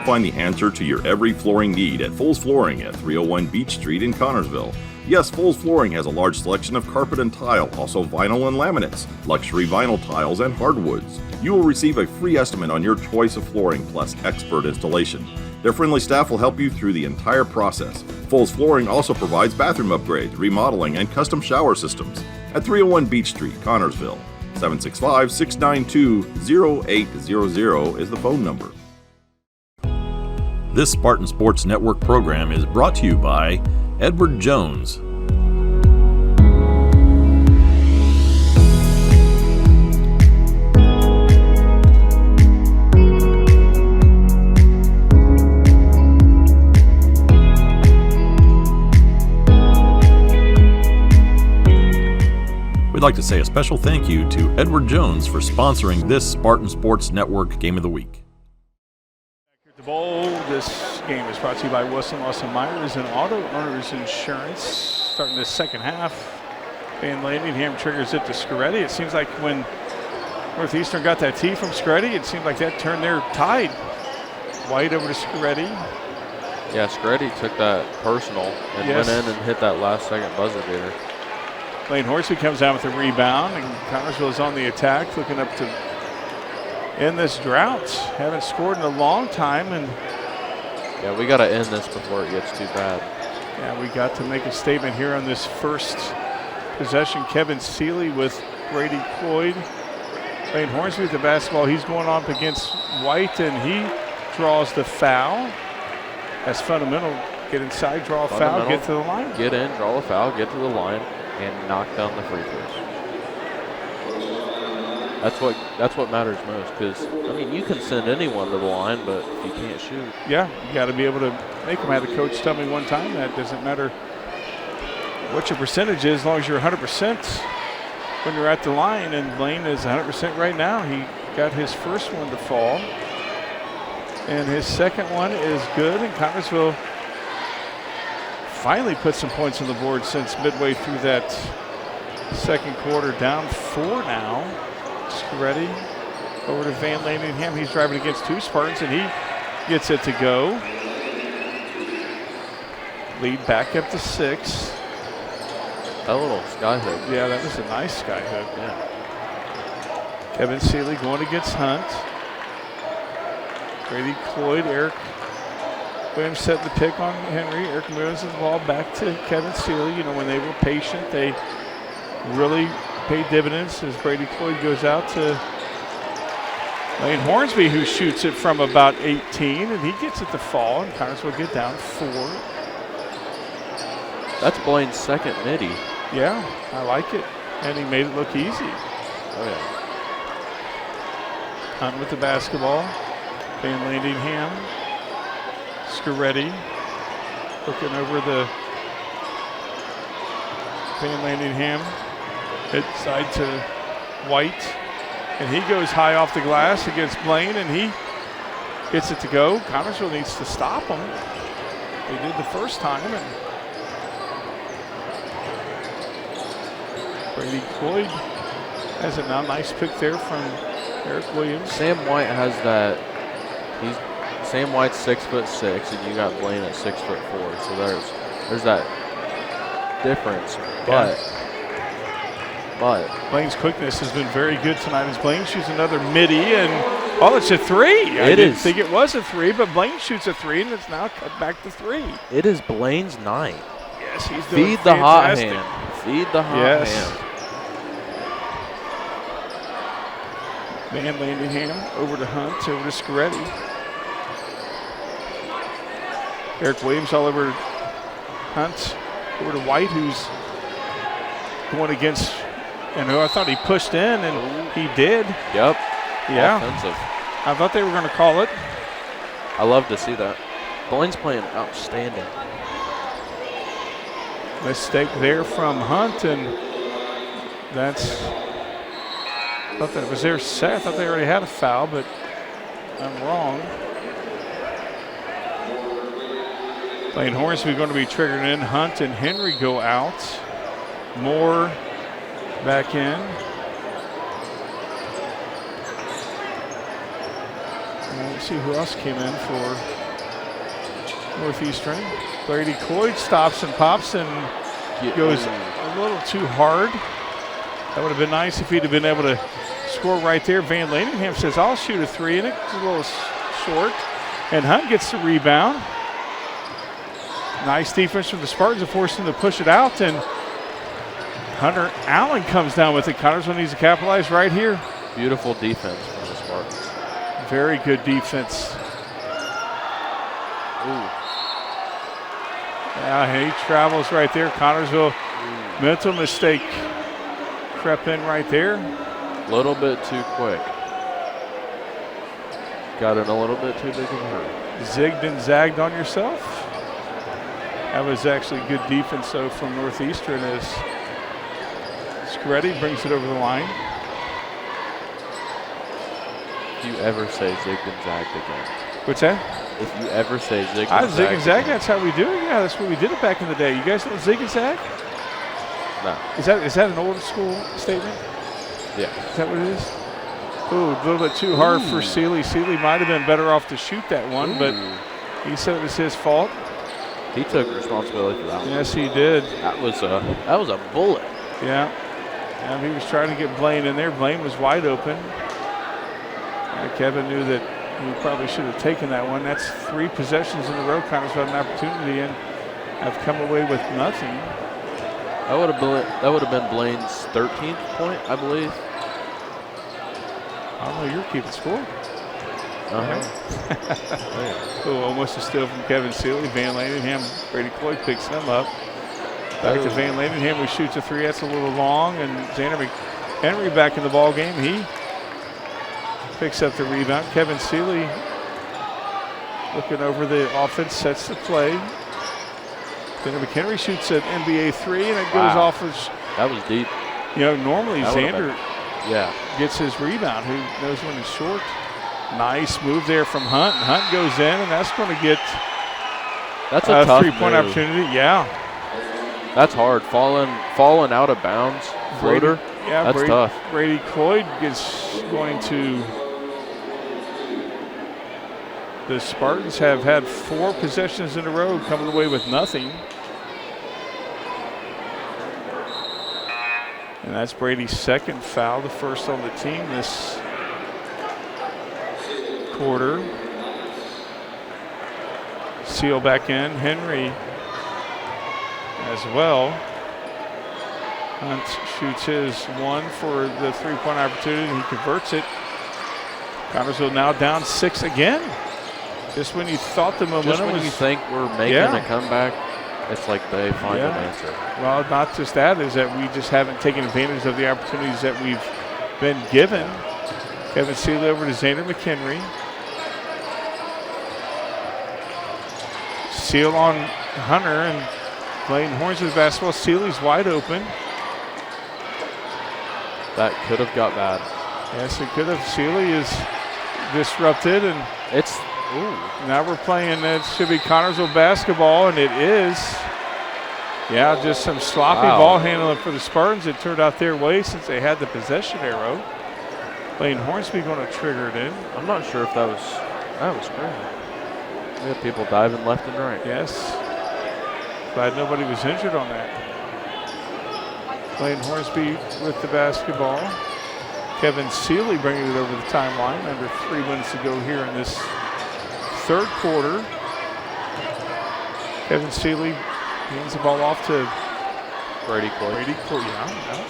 Find the answer to your every flooring need at Foles Flooring at 301 Beach Street in Connorsville. Yes, Foles Flooring has a large selection of carpet and tile, also vinyl and laminates, luxury vinyl tiles, and hardwoods. You will receive a free estimate on your choice of flooring plus expert installation. Their friendly staff will help you through the entire process. Foles Flooring also provides bathroom upgrades, remodeling, and custom shower systems at 301 Beach Street, Connorsville. 765-692-0800 is the phone number. This Spartan Sports Network program is brought to you by Edward Jones. We'd like to say a special thank you to Edward Jones for sponsoring this Spartan Sports Network Game of the Week. The bowl. This game is brought to you by Wilson Myers and Auto Owners Insurance. Starting this second half, Van Landingham triggers it to Screddy. It seems like when Northeastern got that tee from Screddy, it seemed like that turned their tide. White over to Screddy. Yeah, Screddy took that personal and Yes. went in and hit that last-second buzzer beater. Blaine Horsey comes down with a rebound, and Connersville is on the attack, looking up to end this drought. Haven't scored in a long time, and Yeah, we got to end this before it gets too bad. yeah, we got to make a statement here on this first possession. Kevin Seeley with Brady Cloyd. Blaine Hornsby with the basketball. He's going up against White, and he draws the foul. That's fundamental. Get inside, draw a foul, get to the line. Get in, draw a foul, get to the line, and knock down the free throws. That's what matters most, because, I mean, you can send anyone to the line, but if you can't shoot. Yeah, you got to be able to make them. I had the coach tell me one time that doesn't matter what your percentage is, as long as you're 100% when you're at the line, and Blaine is 100% right now. He got his first one to fall, and his second one is good, and Connersville finally put some points on the board since midway through that second quarter. Down 4 now. Screddy over to Van Landingham. He's driving against 2 Spartans, and he gets it to go. Lead back up to 6. That little sky hook. Yeah, that was a nice sky hook. Yeah. Kevin Seeley going against Hunt. Brady Cloyd, Eric Williams setting the pick on Henry. Eric moves the ball back to Kevin Seeley. You know, when they were patient, they really paid dividends as Brady Cloyd goes out to Lane Hornsby, who shoots it from about 18, and he gets it to fall, and Connersville get down 4. That's Blaine's second midi. Yeah, I like it, and he made it look easy. Oh, yeah. Hunt with the basketball. Van Landingham. Scaretti looking over the Van Landingham. Inside to White. And he goes high off the glass against Blaine, and he gets it to go. Connersville needs to stop him. They did the first time, and Brady Cloyd has it now. Nice pick there from Eric Williams. Sam White has that. Sam White's 6'6", and you got Blaine at 6'4". So there's that difference. But Blaine's quickness has been very good tonight as Blaine shoots another midi, and it's a 3. I didn't think it was a 3, but Blaine shoots a 3, and it's now cut back to 3. It is Blaine's night. Yes, he's doing Feed the hot fantastic. hand. Feed the hot hand. Van Landingham over to Hunt, over to Scaretti. Eric Williams all over Hunt, over to White, who's going against, and who I thought he pushed in, and he did. Yep. Yeah. Offensive. I thought they were going to call it. I love to see that. Blaine's playing outstanding. Mistake there from Hunt, and that's, I thought that was their set. I thought they already had a foul, but I'm wrong. Blaine Hornsby going to be triggered in. Hunt and Henry go out. Moore back in. And let's see who else came in for Northeastern. Brady Cloyd stops and pops and goes a little too hard. That would have been nice if he'd have been able to score right there. Van Landingham says, I'll shoot a 3, and it's a little short. And Hunt gets the rebound. Nice defense from the Spartans to force him to push it out, and Hunter Allen comes down with it. Connersville needs to capitalize right here. Beautiful defense from the Spartans. Very good defense. Ooh. Yeah, he travels right there. Connersville, mental mistake crept in right there. A little bit too quick. Got in a little bit too big of a hurry. Zigged and zagged on yourself. That was actually good defense, though, from Northeastern as Scaretti brings it over the line. If you ever say zigged and zagged again. What's that? If you ever say zigged and zagged. Zig and zag, again. that's how we do it. Yeah, that's what we did it back in the day. You guys know zig and zag? No. Is that an old school statement? Yeah. Is that what it is? Ooh, a little bit too hard for Seeley. Seeley might have been better off to shoot that one, but He said it was his fault. He took responsibility for that one. Yes, he did. That was a bullet. Yeah. He was trying to get Blaine in there. Blaine was wide open. Kevin knew that he probably should have taken that one. That's 3 possessions in a row. Connor's had an opportunity and have come away with nothing. That would have been Blaine's 13th point, I believe. I don't know. You're keeping score. Uh-huh. Almost a steal from Kevin Seeley. Van Lanningham, Brady Cloyd picks him up. Back to Van Lanningham, who shoots a 3. That's a little long, and Xander Henry back in the ball game. He picks up the rebound. Kevin Seeley looking over the offense, sets the play. Xander McHenry shoots an NBA 3, and it goes off as. That was deep. Normally Xander gets his rebound. Who knows when it's short? Nice move there from Hunt. And Hunt goes in, and that's going to get a tough 3-point opportunity. Yeah. That's hard. Falling out of bounds. Floater. That's tough. Brady Cloyd is going to. The Spartans have had 4 possessions in a row, coming away with nothing. And that's Brady's 2nd foul, the first on the team this quarter. Seal back in. Henry as well. Hunt shoots his 1 for the 3-point opportunity, and he converts it. Connersville now down 6 again. Just when you thought the momentum Just when was. you think we're making a comeback, it's like they find an answer. Well, not just that, is that we just haven't taken advantage of the opportunities that we've been given. Kevin Seeley over to Xander McHenry. Seal on Hunter, and Blaine Horns with basketball. Seeley's wide open. That could have got bad. Yes, it could have. Seeley is disrupted, and it's now we're playing. It should be Connersville basketball, and it is. Yeah, just some sloppy ball handling for the Spartans. It turned out their way since they had the possession arrow. Blaine Hornsby going to trigger it in. I'm not sure if that was crazy. We had people diving left and right. Yes. Glad nobody was injured on that. Blaine Hornsby with the basketball. Kevin Seeley bringing it over the timeline. Under 3 minutes to go here in this 3rd quarter. Kevin Seeley hands the ball off to Brady Cloyd. Yeah.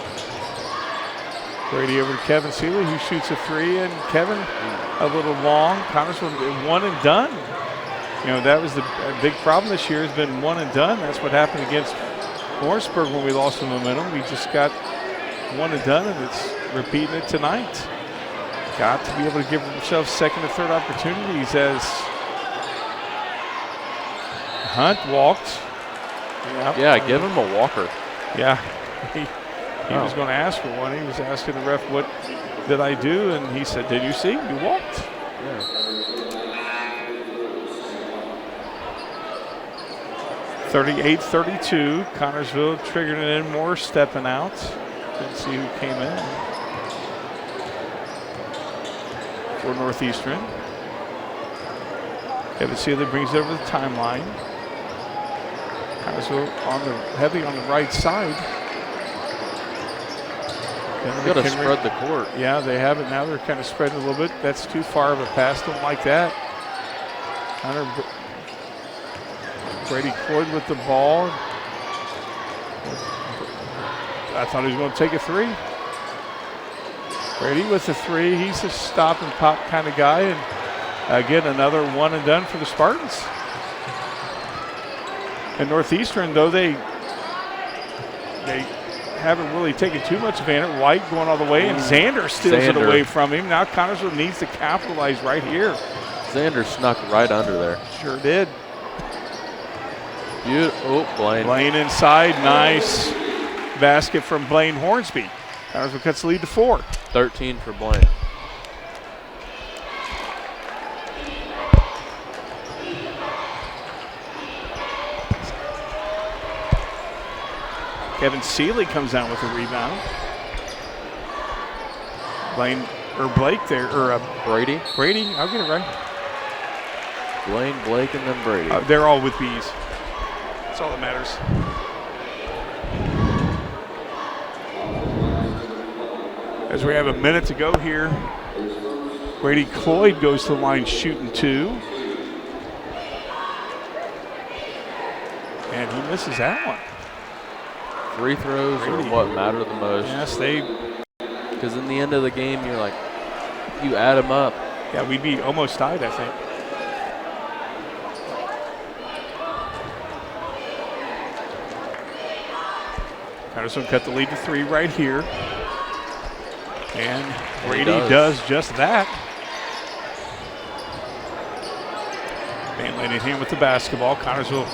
Brady over to Kevin Seeley, who shoots a 3, and Kevin a little long. Connersville 1 and done. That was the big problem this year, has been 1 and done. That's what happened against Morrisburg when we lost the momentum. We just got 1 and done, and it's repeating it tonight. Got to be able to give themselves 2nd and 3rd opportunities as Hunt walked. Yeah, give him a walker. Yeah, he was going to ask for one. He was asking the ref, what did I do? And he said, did you see? You walked. Yeah. 38-32. Connersville triggering it in. Moore stepping out. Didn't see who came in for Northeastern. Kevin Seeley brings it over the timeline. Connersville heavy on the right side. Got to spread the court. Yeah, they have it now. They're kind of spreading a little bit. That's too far of a pass. Don't like that. Brady Cloyd with the ball. I thought he was going to take a 3. Brady with the 3. He's a stop and pop kind of guy. And again, another 1 and done for the Spartans. And Northeastern, though, they haven't really taken too much advantage. White going all the way, and Xander steals it away from him. Now Connersville needs to capitalize right here. Xander snuck right under there. Sure did. Blaine. Blaine inside. Nice basket from Blaine Hornsby. Connersville cuts the lead to 4. 13 for Blaine. Kevin Seeley comes out with a rebound. Blake there, or Brady. I'll get it right. Blaine, Blake, and then Brady. They're all with B's. That's all that matters. As we have a minute to go here, Brady Cloyd goes to the line shooting 2. And he misses that one. Free throws are what matter the most. Yes, because in the end of the game, you're like, you add them up. Yeah, we'd be almost tied, I think. Patterson cut the lead to 3 right here. And Brady does just that. Van Lanningham with the basketball. Connersville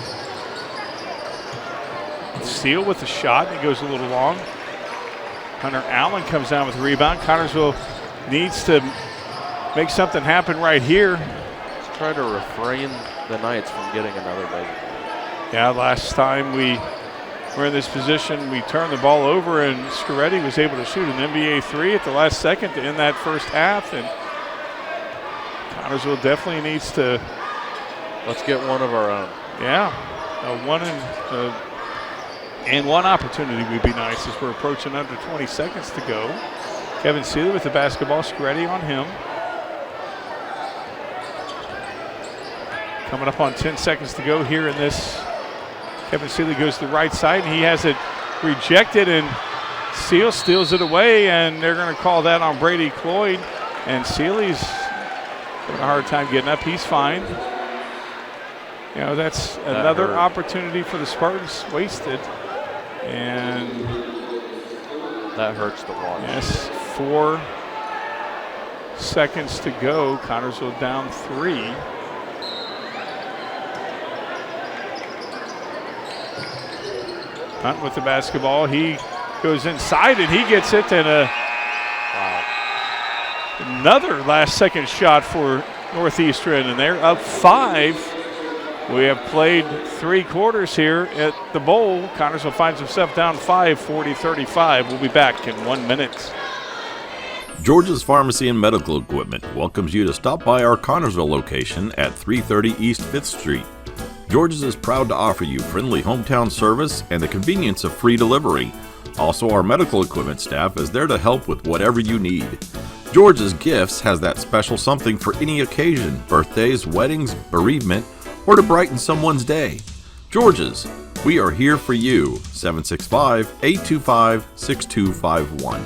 steal with the shot. It goes a little long. Hunter Allen comes down with the rebound. Connersville needs to make something happen right here. Let's try to refrain the Knights from getting another big. Yeah, last time we were in this position, we turned the ball over and Scaretti was able to shoot an NBA 3 at the last second to end that first half. And Connersville definitely needs to. Let's get one of our own. Yeah, and one opportunity would be nice as we're approaching under 20 seconds to go. Kevin Seeley with the basketball, Scaretti on him. Coming up on 10 seconds to go here in this. Kevin Seeley goes to the right side, and he has it rejected, and Seal steals it away, and they're going to call that on Brady Cloyd. And Seeley's having a hard time getting up. He's fine. You know, that's another opportunity for the Spartans wasted. And that hurts the watch. Yes, 4 seconds to go. Connersville down 3. Hunt with the basketball. He goes inside and he gets it. And another last-second shot for Northeastern, and they're up 5. We have played 3 quarters here at the Bowl. Connersville finds himself down 5, 40-35. We'll be back in 1 minute. George's Pharmacy and Medical Equipment welcomes you to stop by our Connersville location at 330 East 5th Street. George's is proud to offer you friendly hometown service and the convenience of free delivery. Also, our medical equipment staff is there to help with whatever you need. George's Gifts has that special something for any occasion, birthdays, weddings, bereavement, or to brighten someone's day. George's, we are here for you. 765-825-6251.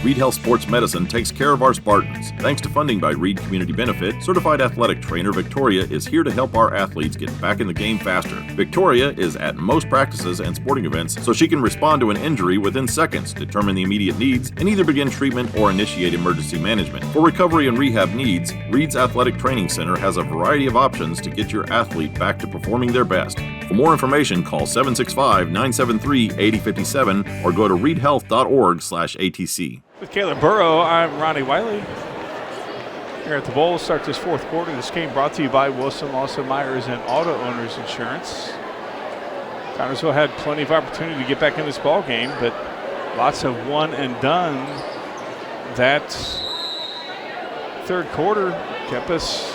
Reed Health Sports Medicine takes care of our Spartans. Thanks to funding by Reed Community Benefit, certified athletic trainer Victoria is here to help our athletes get back in the game faster. Victoria is at most practices and sporting events so she can respond to an injury within seconds, determine the immediate needs, and either begin treatment or initiate emergency management. For recovery and rehab needs, Reed's Athletic Training Center has a variety of options to get your athlete back to performing their best. For more information, call 765-973-8057 or go to reedhealth.org/ATC. With Caleb Burrow, I'm Ronnie Wiley. Here at the Bowl, start this 4th quarter. This game brought to you by Wilson, Lawson, Myers, and Auto Owners Insurance. Connersville had plenty of opportunity to get back in this ball game, but lots of one and done. That 3rd quarter kept us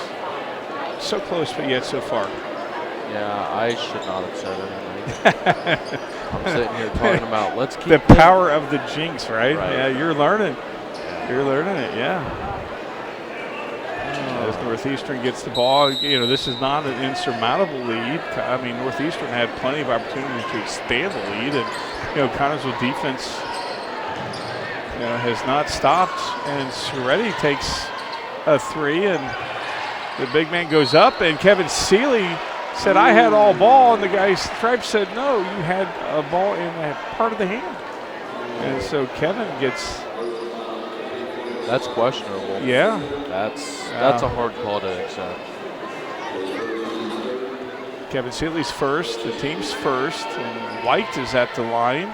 so close, but yet so far. Yeah, I should not have said anything. I'm sitting here talking about let's keep the power of the jinx, right? Yeah, you're learning. You're learning it, yeah. As Northeastern gets the ball, you know, this is not an insurmountable lead. I mean, Northeastern had plenty of opportunity to expand the lead, and you know, Connersville defense, you know, has not stopped. And Scaretti takes a 3, and the big man goes up, and Kevin Seeley said, I had all ball, and the guy Stripes said, no, you had a ball in that part of the hand. And so Kevin gets. That's questionable. Yeah. That's a hard call to accept. Kevin Seeley's first, the team's first, and White is at the line.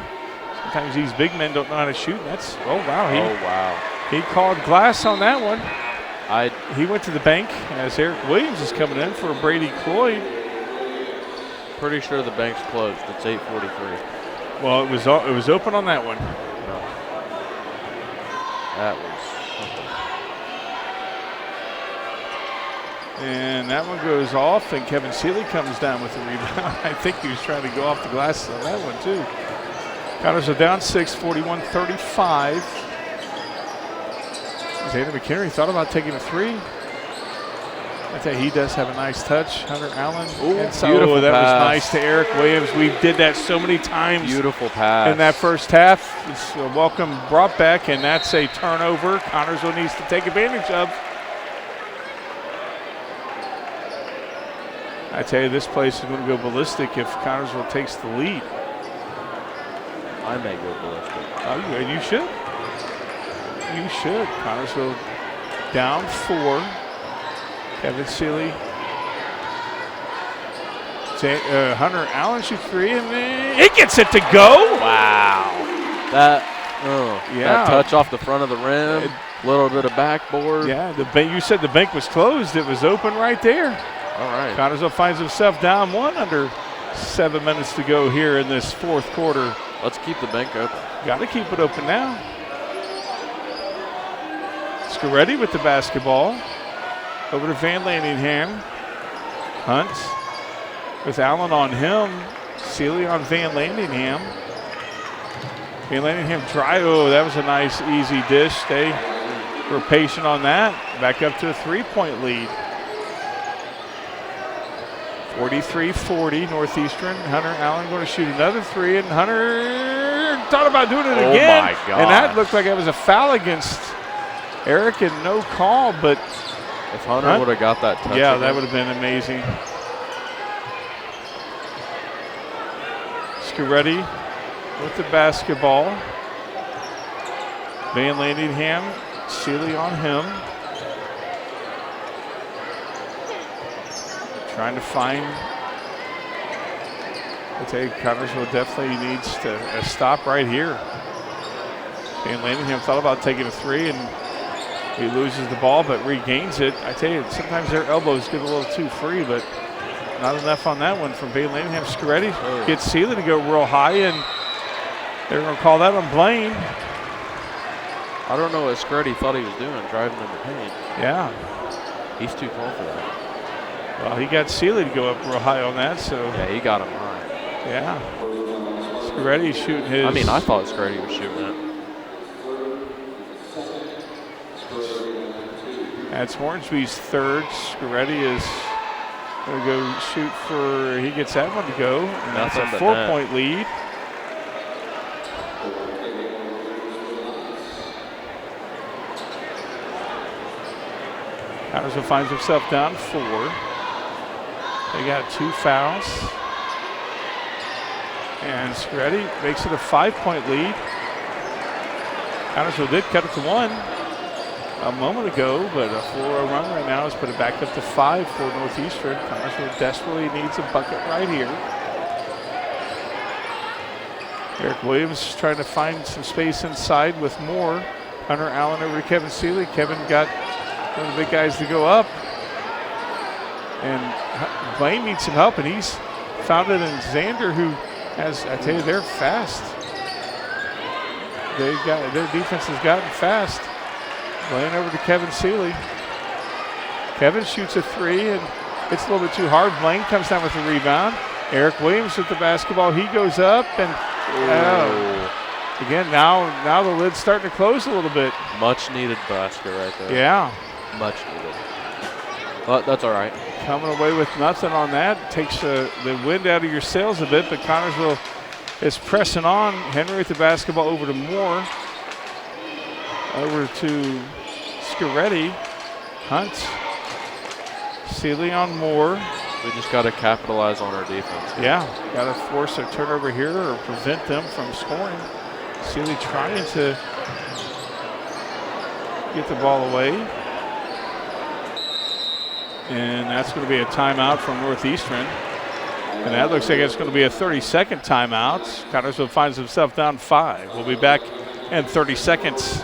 Sometimes these big men don't know how to shoot. That's, oh, wow. He called glass on that one. He went to the bank as Eric Williams is coming in for Brady Cloyd. Pretty sure the bank's closed. It's 8:43. Well, it was open on that one. No. That was. And that one goes off, and Kevin Seeley comes down with the rebound. I think he was trying to go off the glasses on that one, too. Connors are down 6, 41-35. Xander McHenry thought about taking a three. I tell you, he does have a nice touch. Hunter Allen. Beautiful that pass. was nice to Eric Williams. We did that so many times. Beautiful pass. In that first half. It's a welcome brought back, and that's a turnover Connorsville needs to take advantage of. I tell you, this place is going to go ballistic if Connorsville takes the lead. I may go ballistic. Oh, you should. You should. Connorsville down 4. Kevin Seeley. Hunter Allen shoots 3, and then it gets it to go. Wow. That touch off the front of the rim, little bit of backboard. Yeah, you said the bank was closed. It was open right there. All right. Connorsville finds himself down 1 under 7 minutes to go here in this fourth quarter. Let's keep the bank open. Got to keep it open now. Scaretti with the basketball. Over to Van Landingham. Hunt with Allen on him. Seeley on Van Landingham. Van Landingham try. Oh, that was a nice, easy dish. They were patient on that. Back up to a 3-point lead. 43-40, Northeastern. Hunter Allen going to shoot another 3, and Hunter thought about doing it again. My God. And that looked like it was a foul against Eric, and no call, but if Hunter would have got that touch. Yeah, again. that would have been amazing. Scaretti with the basketball. Van Landingham, Seeley on him. Trying to find. I tell you, Connorsville definitely needs to stop right here. Van Landingham thought about taking a 3, and he loses the ball but regains it. I tell you, sometimes their elbows get a little too free, but not enough on that one from Van Landingham. Scaretti gets Seeley to go real high, and they're going to call that on Blaine. I don't know what Scaretti thought he was doing, driving in the paint. Yeah. He's too tall for that. Well, he got Seeley to go up real high on that, so. Yeah, he got him high. Yeah. Scaretti shooting his. I mean, I thought Scaretti was shooting it. That's Hornsby's third. Scaretti is going to go shoot for, he gets that one to go. And that's a 4-point lead. Connorsville finds himself down 4. They got 2 fouls. And Scaretti makes it a 5-point lead. Connorsville did cut it to 1 a moment ago, but a 4-0 run right now has put it back up to 5 for Northeastern. Connorsville desperately needs a bucket right here. Eric Williams trying to find some space inside with Moore. Hunter Allen over to Kevin Seeley. Kevin got one of the big guys to go up. And Blaine needs some help, and he's found it in Xander, who has, I tell you, they're fast. Their defense has gotten fast. Blaine over to Kevin Seeley. Kevin shoots a 3, and it's a little bit too hard. Blaine comes down with the rebound. Eric Williams with the basketball. He goes up, and again, now the lid's starting to close a little bit. Much needed basket right there. Yeah. Much needed. But that's all right. Coming away with nothing on that. Takes the wind out of your sails a bit, but Connorsville is pressing on. Henry with the basketball over to Moore. Over to Scaretti. Hunt. Seeley on Moore. We just got to capitalize on our defense. Yeah, got to force a turnover here or prevent them from scoring. Seeley trying to get the ball away. And that's going to be a timeout from Northeastern. And that looks like it's going to be a 30-second timeout. Connorsville finds himself down 5. We'll be back in 30 seconds.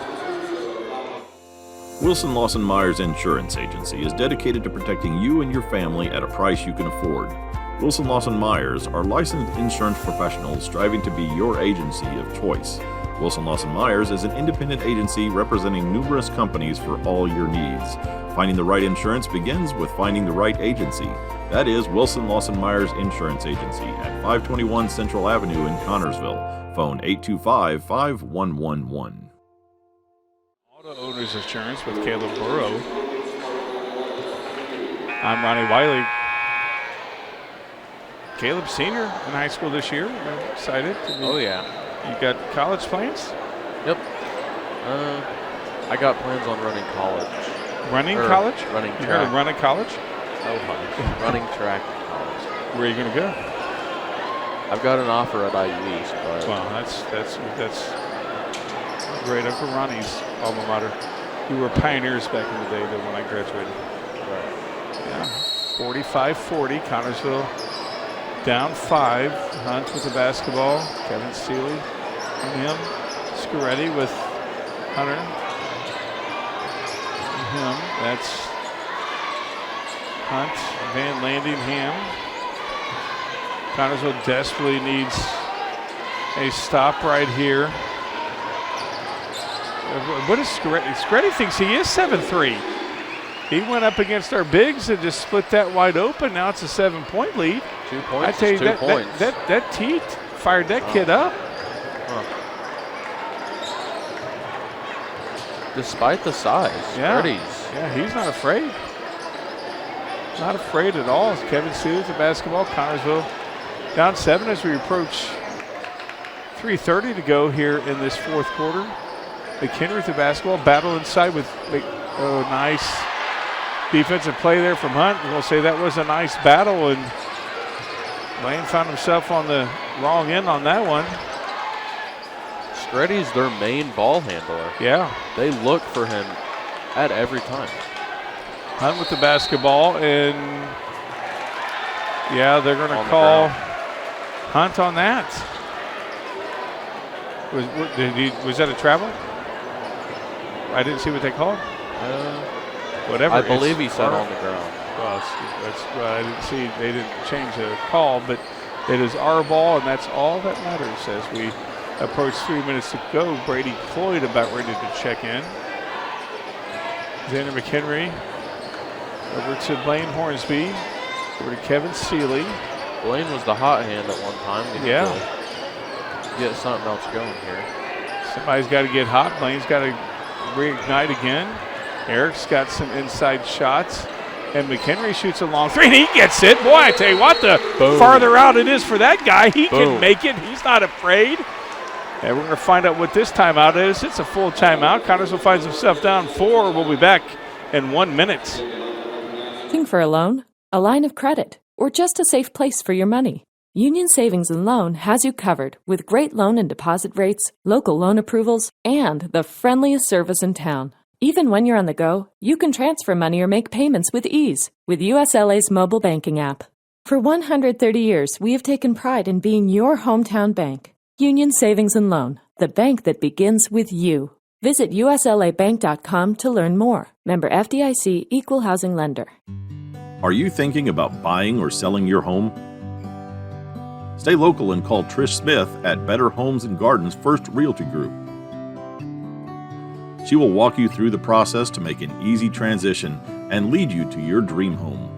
Wilson Lawson Myers Insurance Agency is dedicated to protecting you and your family at a price you can afford. Wilson Lawson Myers are licensed insurance professionals striving to be your agency of choice. Wilson Lawson Myers is an independent agency representing numerous companies for all your needs. Finding the right insurance begins with finding the right agency. That is Wilson Lawson Myers Insurance Agency at 521 Central Avenue in Connorsville. Phone 825-5111. Auto Owners Insurance with Caleb Burrow. I'm Ronnie Wiley. Caleb senior in high school this year. I'm excited to be. Oh, yeah. You got college plans? Yep. I got plans on running college. Running college? Running You're track. going to run in college? Oh, hush. Running track in college. Where are you going to go? I've got an offer at IU East, but Well, that's great. Uncle Ronnie's alma mater. We were pioneers back in the day, though, when I graduated. Yeah. 45-40, Connorsville down 5. Hunt with the basketball. Kevin Seeley and him. Scaretti with Hunter. And him. That's Hunt, Van Landingham. Connorsville desperately needs a stop right here. What is Scaretti? Scaretti thinks he is 7-3. He went up against our bigs and just split that wide open. Now it's a 7-point lead. 2 points. I tell you, is 2 points. that T fired that kid up. Despite the size, Yeah, he's not afraid. Not afraid at all. Kevin Seeley with the basketball. Connorsville down 7 as we approach 3:30 to go here in this fourth quarter. McHenry with the basketball. Battle inside with nice defensive play there from Hunt. We'll say that was a nice battle, and Lane found himself on the wrong end on that one. Screddy's their main ball handler. Yeah. They look for him at every time. Hunt with the basketball, and yeah, they're going to On the call ground. Hunt on that. Was that a travel? I didn't see what they called. Whatever. I believe he it's said our- on the ground. Well, I didn't see. They didn't change the call, but it is our ball, and that's all that matters as we approach 3 minutes to go. Brady Floyd about ready to check in. Xander McHenry over to Blaine Hornsby. Over to Kevin Seeley. Blaine was the hot hand at one time. We need Yeah. to get something else going here. Somebody's got to get hot. Blaine's got to reignite again. Eric's got some inside shots. And McHenry shoots a long three, and he gets it. Boy, I tell you what, the farther out it is for that guy, he can make it. He's not afraid. And we're going to find out what this timeout is. It's a full timeout. Connorsville finds himself down 4. We'll be back in 1 minute. Looking for a loan, a line of credit, or just a safe place for your money? Union Savings and Loan has you covered with great loan and deposit rates, local loan approvals, and the friendliest service in town. Even when you're on the go, you can transfer money or make payments with ease with USLA's mobile banking app. For 130 years, we have taken pride in being your hometown bank. Union Savings and Loan, the bank that begins with you. Visit uslabank.com to learn more. Member FDIC, Equal Housing Lender. Are you thinking about buying or selling your home? Stay local and call Trish Smith at Better Homes and Gardens First Realty Group. She will walk you through the process to make an easy transition and lead you to your dream home.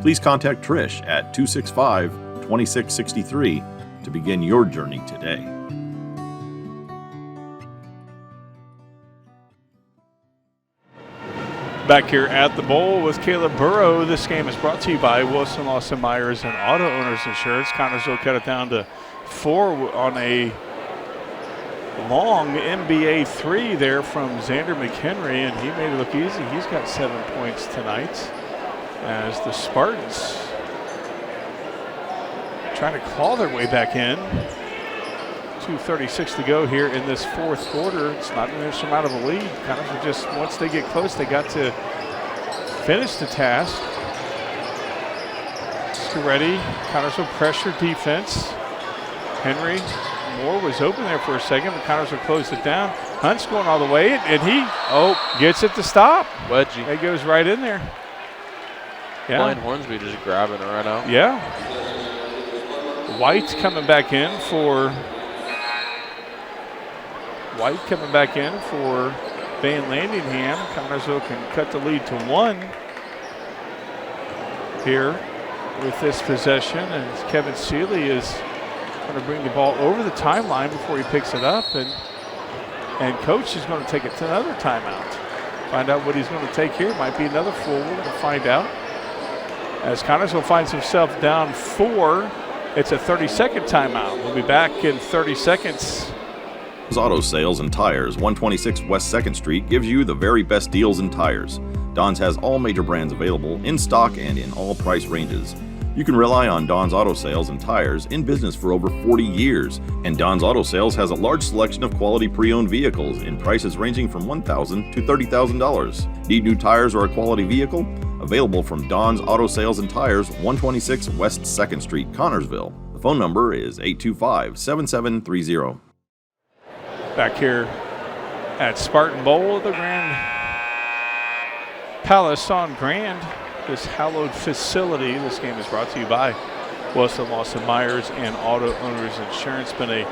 Please contact Trish at 265-2663 to begin your journey today. Back here at the Bowl with Caleb Burrow. This game is brought to you by Wilson Lawson Myers and Auto Owners Insurance. Connorsville cut it down to 4 on a long NBA 3 there from Xander McHenry, and he made it look easy. He's got 7 points tonight as the Spartans trying to claw their way back in. 2:36 to go here in this fourth quarter. It's not an insurmountable lead. Kind of just once they get close, they got to finish the task. Scaretti, Connorsville pressure defense. Henry Moore was open there for a second, but Connorsville closed it down. Hunt's going all the way, and he gets it to stop. Wedgie. It goes right in there. Yeah. Blaine Hornsby just grabbing it right out. Yeah. White coming back in for Van Landingham. Connersville can cut the lead to 1 here with this possession, and Kevin Seeley is going to bring the ball over the timeline before he picks it up, and coach is going to take it to another timeout. Find out what he's going to take here. Might be another full. We're going to find out. As Connersville finds himself down 4, it's a 30-second timeout. We'll be back in 30 seconds. Auto Sales and Tires, 126 West 2nd Street, gives you the very best deals in tires. Don's has all major brands available in stock and in all price ranges. You can rely on Don's Auto Sales and Tires, in business for over 40 years. And Don's Auto Sales has a large selection of quality pre-owned vehicles in prices ranging from $1,000 to $30,000. Need new tires or a quality vehicle? Available from Don's Auto Sales and Tires, 126 West 2nd Street, Connersville. The phone number is 825-7730. Back here at Spartan Bowl, the Grand Palace on Grand, this hallowed facility. This game is brought to you by Wilson Lawson Myers and Auto Owners Insurance. Been a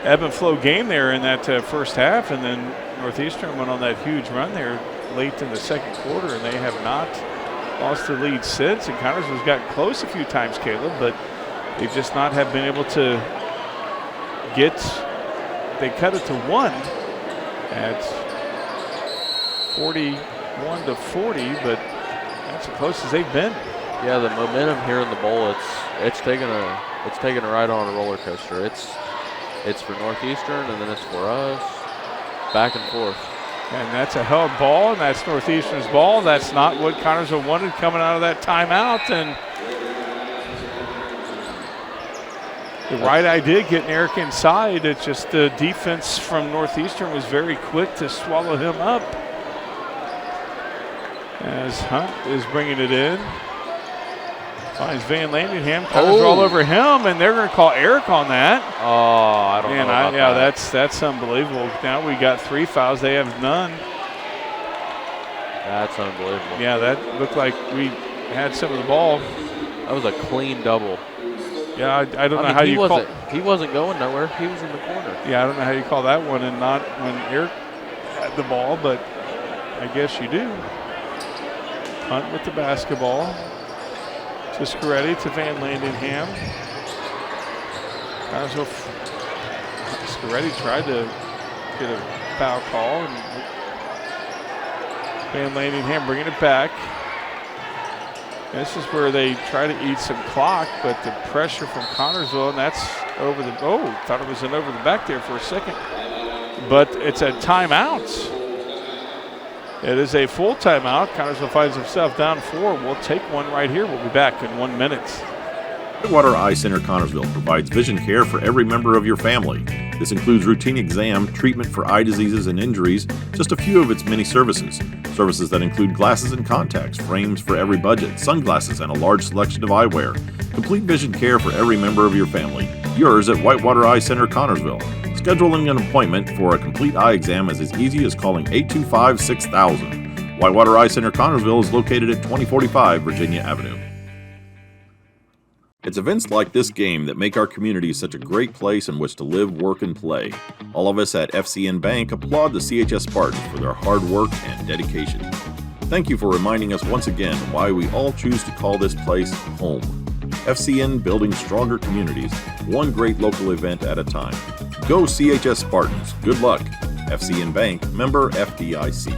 ebb and flow game there in that first half, and then Northeastern went on that huge run there late in the second quarter, and they have not lost the lead since. And Connersville's gotten close a few times, Caleb, but they've just not have been able to get. They cut it to 1 at 41 to 40, but that's as close as they've been. Yeah, the momentum here in the bowl, it's taking a ride on a roller coaster. It's for Northeastern, and then it's for us, back and forth. And that's a held ball, and that's Northeastern's ball. That's not what Connersville wanted coming out of that timeout, and the right idea, getting Eric inside. It's just the defense from Northeastern was very quick to swallow him up. As Hunt is bringing it in. Finds Van Landingham, Connersville all over him, and they're going to call Eric on that. Oh, I don't know about that. That's unbelievable. Now we got 3 fouls. They have none. That's unbelievable. Yeah, that looked like we had some of the ball. That was a clean double. Yeah, I don't know how you call. He wasn't going nowhere. He was in the corner. Yeah, I don't know how you call that one and not when Eric had the ball, but I guess you do. Hunt with the basketball. To Scaretti, to Van Landingham. Scaretti tried to get a foul call, and Van Landingham bringing it back. This is where they try to eat some clock, but the pressure from Connersville, and that's over the, thought it was an over the back there for a second. But it's a timeout. It is a full timeout. Connersville finds himself down 4. We'll take one right here. We'll be back in 1 minute. Whitewater Eye Center Connersville provides vision care for every member of your family. This includes routine exam, treatment for eye diseases and injuries, just a few of its many services. Services that include glasses and contacts, frames for every budget, sunglasses, and a large selection of eyewear. Complete vision care for every member of your family. Yours at Whitewater Eye Center Connersville. Scheduling an appointment for a complete eye exam is as easy as calling 825-6000. Whitewater Eye Center Connersville is located at 2045 Virginia Avenue. It's events like this game that make our community such a great place in which to live, work, and play. All of us at FCN Bank applaud the CHS Spartans for their hard work and dedication. Thank you for reminding us once again why we all choose to call this place home. FCN, building stronger communities, one great local event at a time. Go CHS Spartans. Good luck. FCN Bank, member FDIC.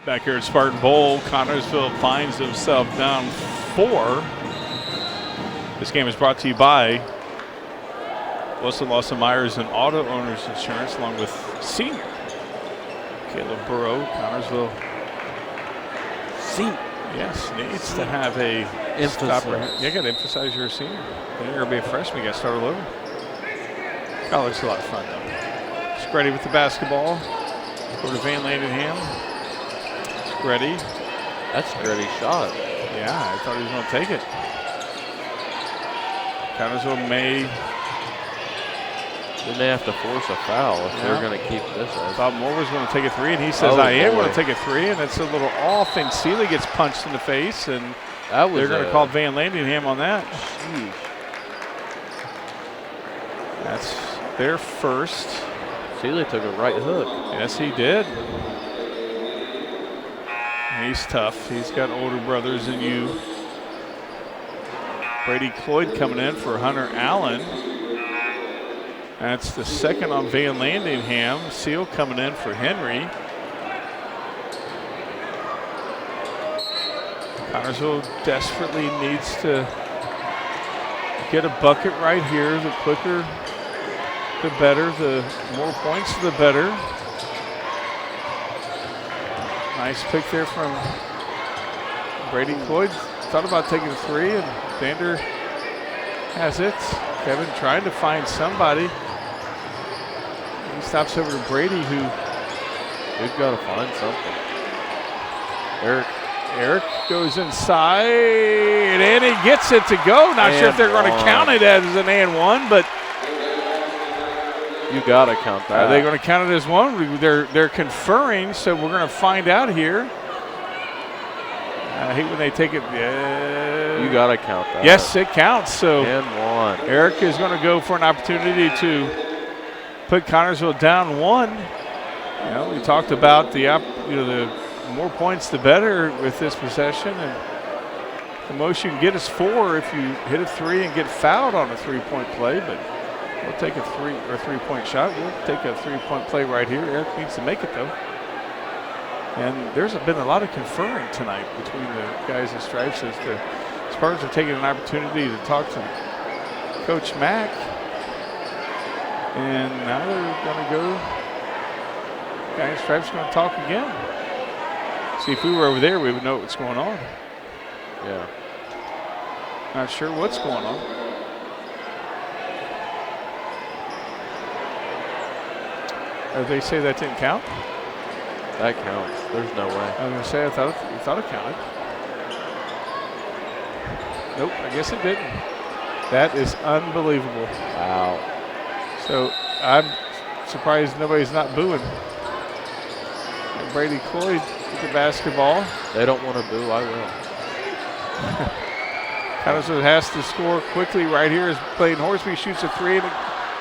Back here at Spartan Bowl, Connersville finds himself down 4. This game is brought to you by Wilson Lawson Myers and Auto Owners Insurance, along with senior Caleb Burrow. Connersville yes, needs to have a stopper. You got to emphasize you're a senior. Then you're going to be a freshman. You got to start all over. College's a lot of fun, though. Spready with the basketball. Go to Van Landingham. Ready. That's a ready shot. Yeah, I thought he was going to take it. Connersville may Then they have to force a foul if they're Yeah. going to keep this I up. thought Moore was going to take a three, and he says, Oh, I am boy. going to take a three, and it's a little off, and Seeley gets punched in the face, and That was they're going to call Van Landingham on that. Sheesh. That's their first. Seeley took a right hook. Yes, he did. He's tough. He's got older brothers than you. Brady Cloyd coming in for Hunter Allen. That's the second on Van Landingham. Seal coming in for Henry. Connersville desperately needs to get a bucket right here. The quicker, the better. The more points, the better. Nice pick there from Brady Cloyd. Thought about taking a three, and Vander has it. Kevin trying to find somebody. He stops over to Brady, who We've got to find something. Eric goes inside, and he gets it to go. Not sure if they're going to count it as an and one, but You got to count that. are they going to count it as one? They're conferring, so we're going to find out here. I hate when they take it. You got to count that. Yes, it counts. So And one. Eric is going to go for an opportunity to put Connersville down one. You know, we talked about the more points the better with this possession, and the most you can get is 4 if you hit a three and get fouled on a three-point play. But we'll take a three-point shot. We'll take a three-point play right here. Eric needs to make it though. And there's been a lot of conferring tonight between the guys in stripes as the Spartans are taking an opportunity to talk to Coach Mack. And now they're going to go. Guys in stripes going to talk again. See, if we were over there, we would know what's going on. Yeah. Not sure what's going on. They say that didn't count? That counts. There's no way. I was going to say, I thought it counted. Nope, I guess it didn't. That is unbelievable. Wow. So I'm surprised nobody's not booing. And Brady Cloyd with the basketball. They don't want to boo. I will. Connersville has to score quickly right here as Clayton Horsby shoots a three. And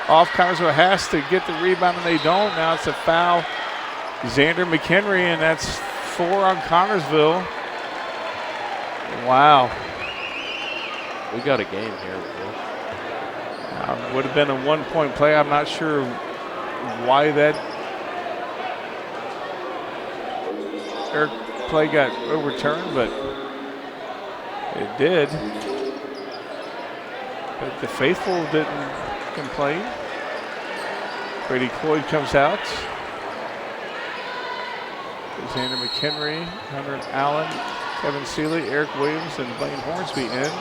off Connersville has to get the rebound, and they don't. Now it's a foul. Xander McHenry, and that's 4 on Connersville. Wow. We got a game here. Would have been a 1-point play. I'm not sure why that Eric play got overturned, but it did. But the faithful didn't complain. Brady Cloyd comes out. Xander McHenry, Hunter Allen, Kevin Seeley, Eric Williams, and Blaine Hornsby in.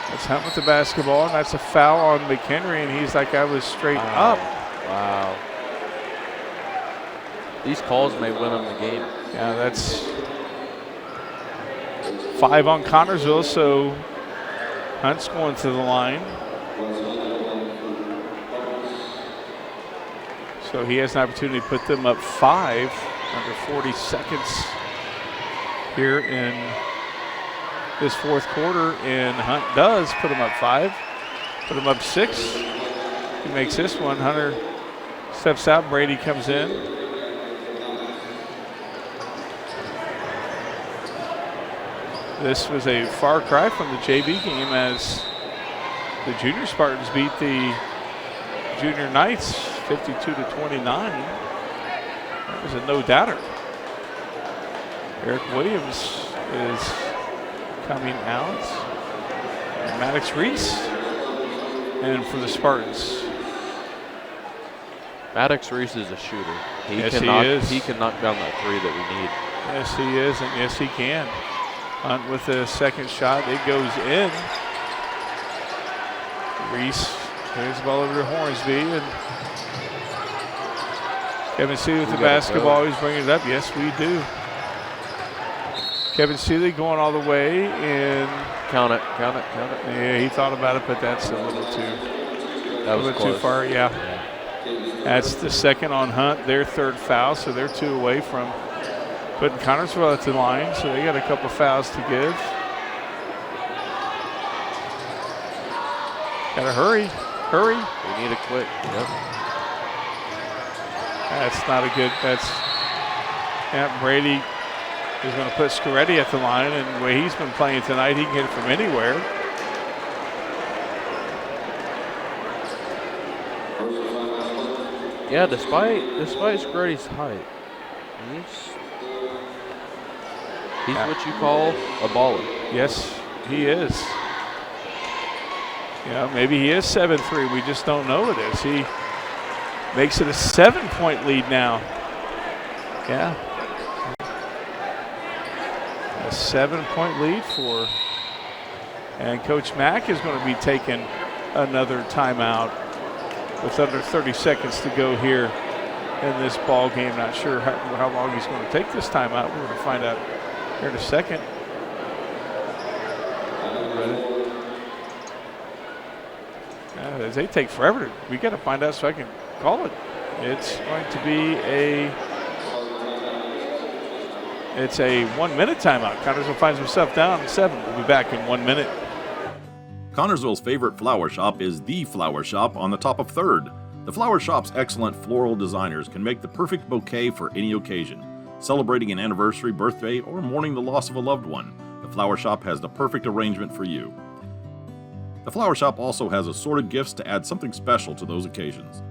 That's Hunt with the basketball, and that's a foul on McHenry, and he's like, I was straight up. Wow. These calls may win them the game. Yeah, that's 5 on Connersville, so Hunt's going to the line. So he has an opportunity to put them up 5 under 40 seconds here in this fourth quarter, and Hunt does put them up 5, put them up 6. He makes this one. Hunter steps out, Brady comes in. This was a far cry from the JV game as the junior Spartans beat the junior Knights 52-29. That was a no-doubter. Eric Williams is coming out. And Maddox Reese. And for the Spartans. Maddox Reese is a shooter. Yes, he is. He can knock down that three that we need. Yes, he is, and yes, he can. Hunt with the second shot. It goes in. Reese hands the ball over to Hornsby, and Kevin Seeley with the basketball. He's bringing it up. Yes, we do. Kevin Seeley going all the way, and Count it. Yeah, he thought about it, but that's a little too far. Yeah. That's the second on Hunt, their third foul, so they're 2 away from putting Connersville at the line, so they got a couple fouls to give. Gotta hurry. We need a quick. Yep. That's not a good, Brady is going to put Scaretti at the line, and the way he's been playing tonight, he can hit it from anywhere. Yeah, despite Scaretti's height, he's what you call a baller. Yes, he is. Yeah, maybe he is 7-3. We just don't know it is. He makes it a 7-point lead now. Yeah. A 7-point lead for. And Coach Mack is going to be taking another timeout with under 30 seconds to go here in this ball game. Not sure how long he's going to take this timeout. We're going to find out here in a second. They take forever. We got to find out so I can call it. It's going to be a 1-minute timeout. Connersville finds himself down 7. We'll be back in 1 minute. Connersville's favorite flower shop is The Flower Shop on the top of 3rd. The Flower Shop's excellent floral designers can make the perfect bouquet for any occasion. Celebrating an anniversary, birthday, or mourning the loss of a loved one, The Flower Shop has the perfect arrangement for you. The Flower Shop also has assorted gifts to add something special to those occasions.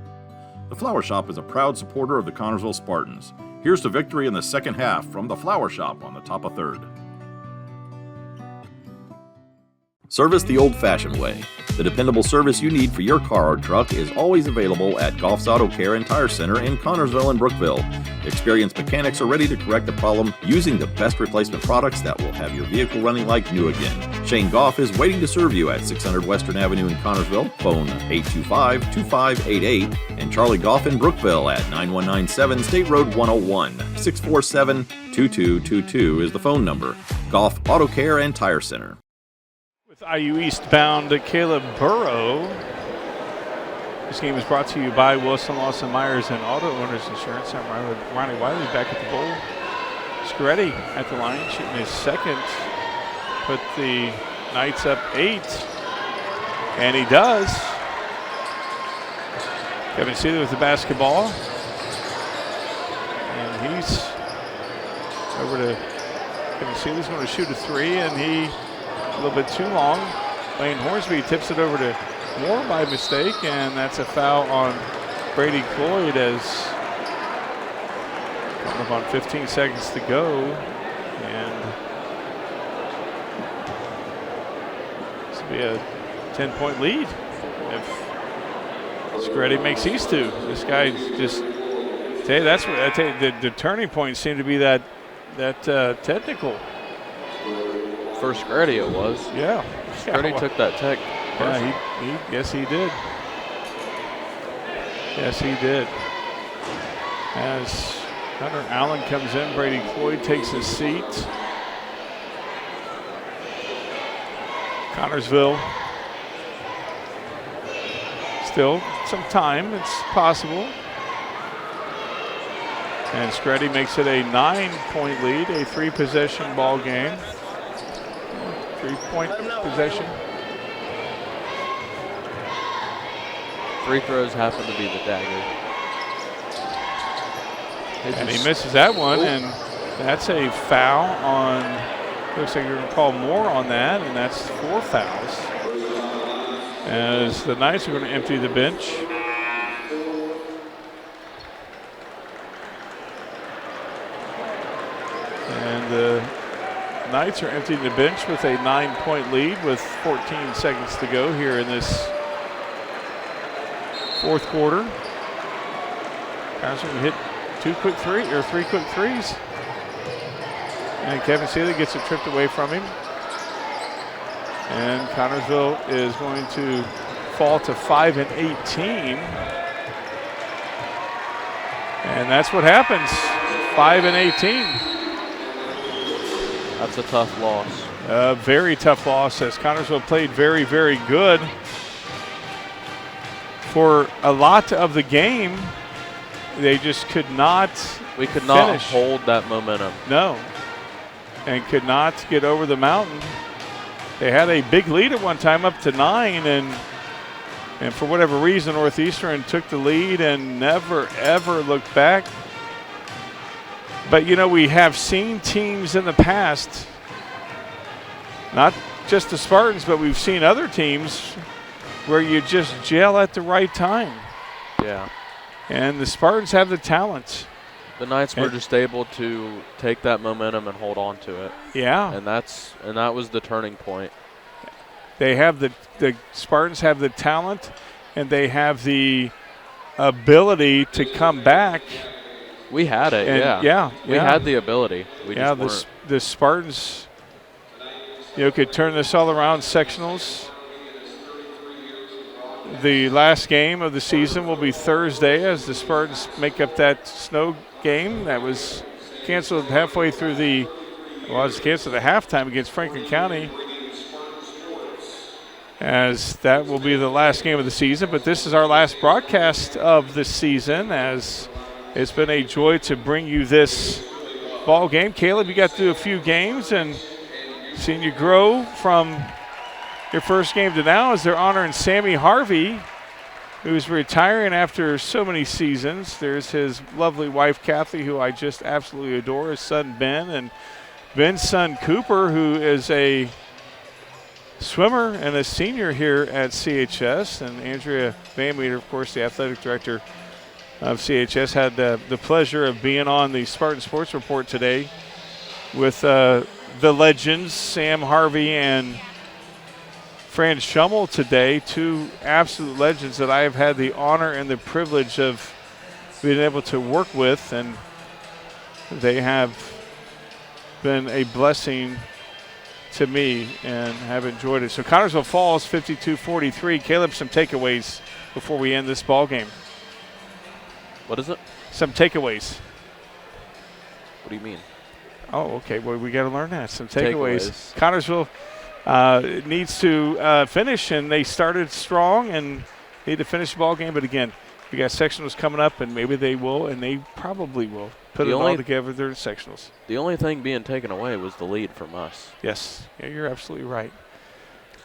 The Flower Shop is a proud supporter of the Connersville Spartans. Here's to victory in the second half from The Flower Shop on the top of 3rd. Service the old-fashioned way. The dependable service you need for your car or truck is always available at Goff's Auto Care and Tire Center in Connersville and Brookville. Experienced mechanics are ready to correct the problem using the best replacement products that will have your vehicle running like new again. Shane Goff is waiting to serve you at 600 Western Avenue in Connersville. Phone 825-2588 and Charlie Goff in Brookville at 9197 State Road 101. 647-2222 is the phone number. Goff Auto Care and Tire Center. With IU eastbound, Caleb Burrow. This game is brought to you by Wilson Lawson Myers and Auto Owners Insurance. I'm Ronnie Wiley back at the bowl. Scaretti at the line, shooting his second. Put the Knights up 8. And he does. Kevin Seeley with the basketball. And he's over to Kevin Seeley's going to shoot a 3, and he a little bit too long. Lane Hornsby tips it over to Moore by mistake, and that's a foul on Brady Cloyd as coming up on 15 seconds to go. And this will be a 10-point lead if Scaretti makes these 2. This guy just, that's what I tell you, the turning point seemed to be that technical. For Scaretti it was. Yeah. Scaretti took that tech. Yeah, yes, he did. Yes, he did. As Hunter Allen comes in, Brady Cloyd takes his seat. Connersville still some time. It's possible. And Scaretti makes it a 9-point lead, a 3-possession ball game. 3-point possession. Free throws happen to be the dagger. And he misses that one, and that's a foul on, looks like you're going to call Moore on that, and that's 4 fouls. As the Knights are going to empty the bench. And the Knights are emptying the bench with a 9-point lead with 14 seconds to go here in this fourth quarter. Guys are going to hit 3 quick threes. And Kevin Seeley gets it tripped away from him. And Connersville is going to fall to 5-18. And that's what happens. 5-18. That's a tough loss. A very tough loss as Connersville played very, very good for a lot of the game. They just could not We could not finish. hold that momentum. No, and could not get over the mountain. They had a big lead at one time, up to 9, and for whatever reason, Northeastern took the lead and never, ever looked back. But, you know, we have seen teams in the past, not just the Spartans, but we've seen other teams where you just gel at the right time. Yeah. And the Spartans have the talent. The Knights were just able to take that momentum and hold on to it. Yeah. And that was the turning point. They have the Spartans have the talent, and they have the ability to come back. We had it, And yeah. We had the ability. We just weren't. The Spartans, you know, could turn this all around. Sectionals. The last game of the season will be Thursday as the Spartans make up that snow game that was canceled halfway through it was canceled at halftime against Franklin County, as that will be the last game of the season. But this is our last broadcast of the season, as it's been a joy to bring you this ball game. Caleb, you got to do a few games and seen you grow from your first game to now, as they're honoring Sammy Harvey, who's retiring after so many seasons. There's his lovely wife, Kathy, who I just absolutely adore, his son, Ben, and Ben's son, Cooper, who is a swimmer and a senior here at CHS. And Andrea Van Meter, of course, the athletic director of CHS, had the pleasure of being on the Spartan Sports Report today with the legends, Sam Harvey and Fran Schummel today, two absolute legends that I have had the honor and the privilege of being able to work with, and they have been a blessing to me and have enjoyed it. So Connersville Falls 52-43. Caleb, some takeaways before we end this ball game. What is it? Some takeaways. What do you mean? Oh, okay. Well, we got to learn that. Some takeaways. Takeaways. Connersville needs to finish, and they started strong and need to finish the ball game. But again, we got sectionals coming up, and maybe they will, and they probably will put it all together during sectionals. The only thing being taken away was the lead from us. Yes, yeah, you're absolutely right.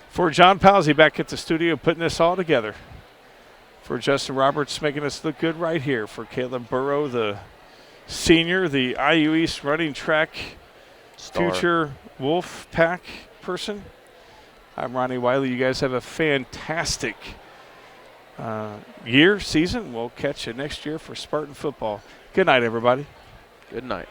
For John Palsy back at the studio putting this all together. For Justin Roberts making us look good right here. For Caleb Burrow, the senior, the IU East running track Star. future Wolf Pack person. I'm Ronnie Wiley. You guys have a fantastic season. We'll catch you next year for Spartan football. Good night, everybody. Good night.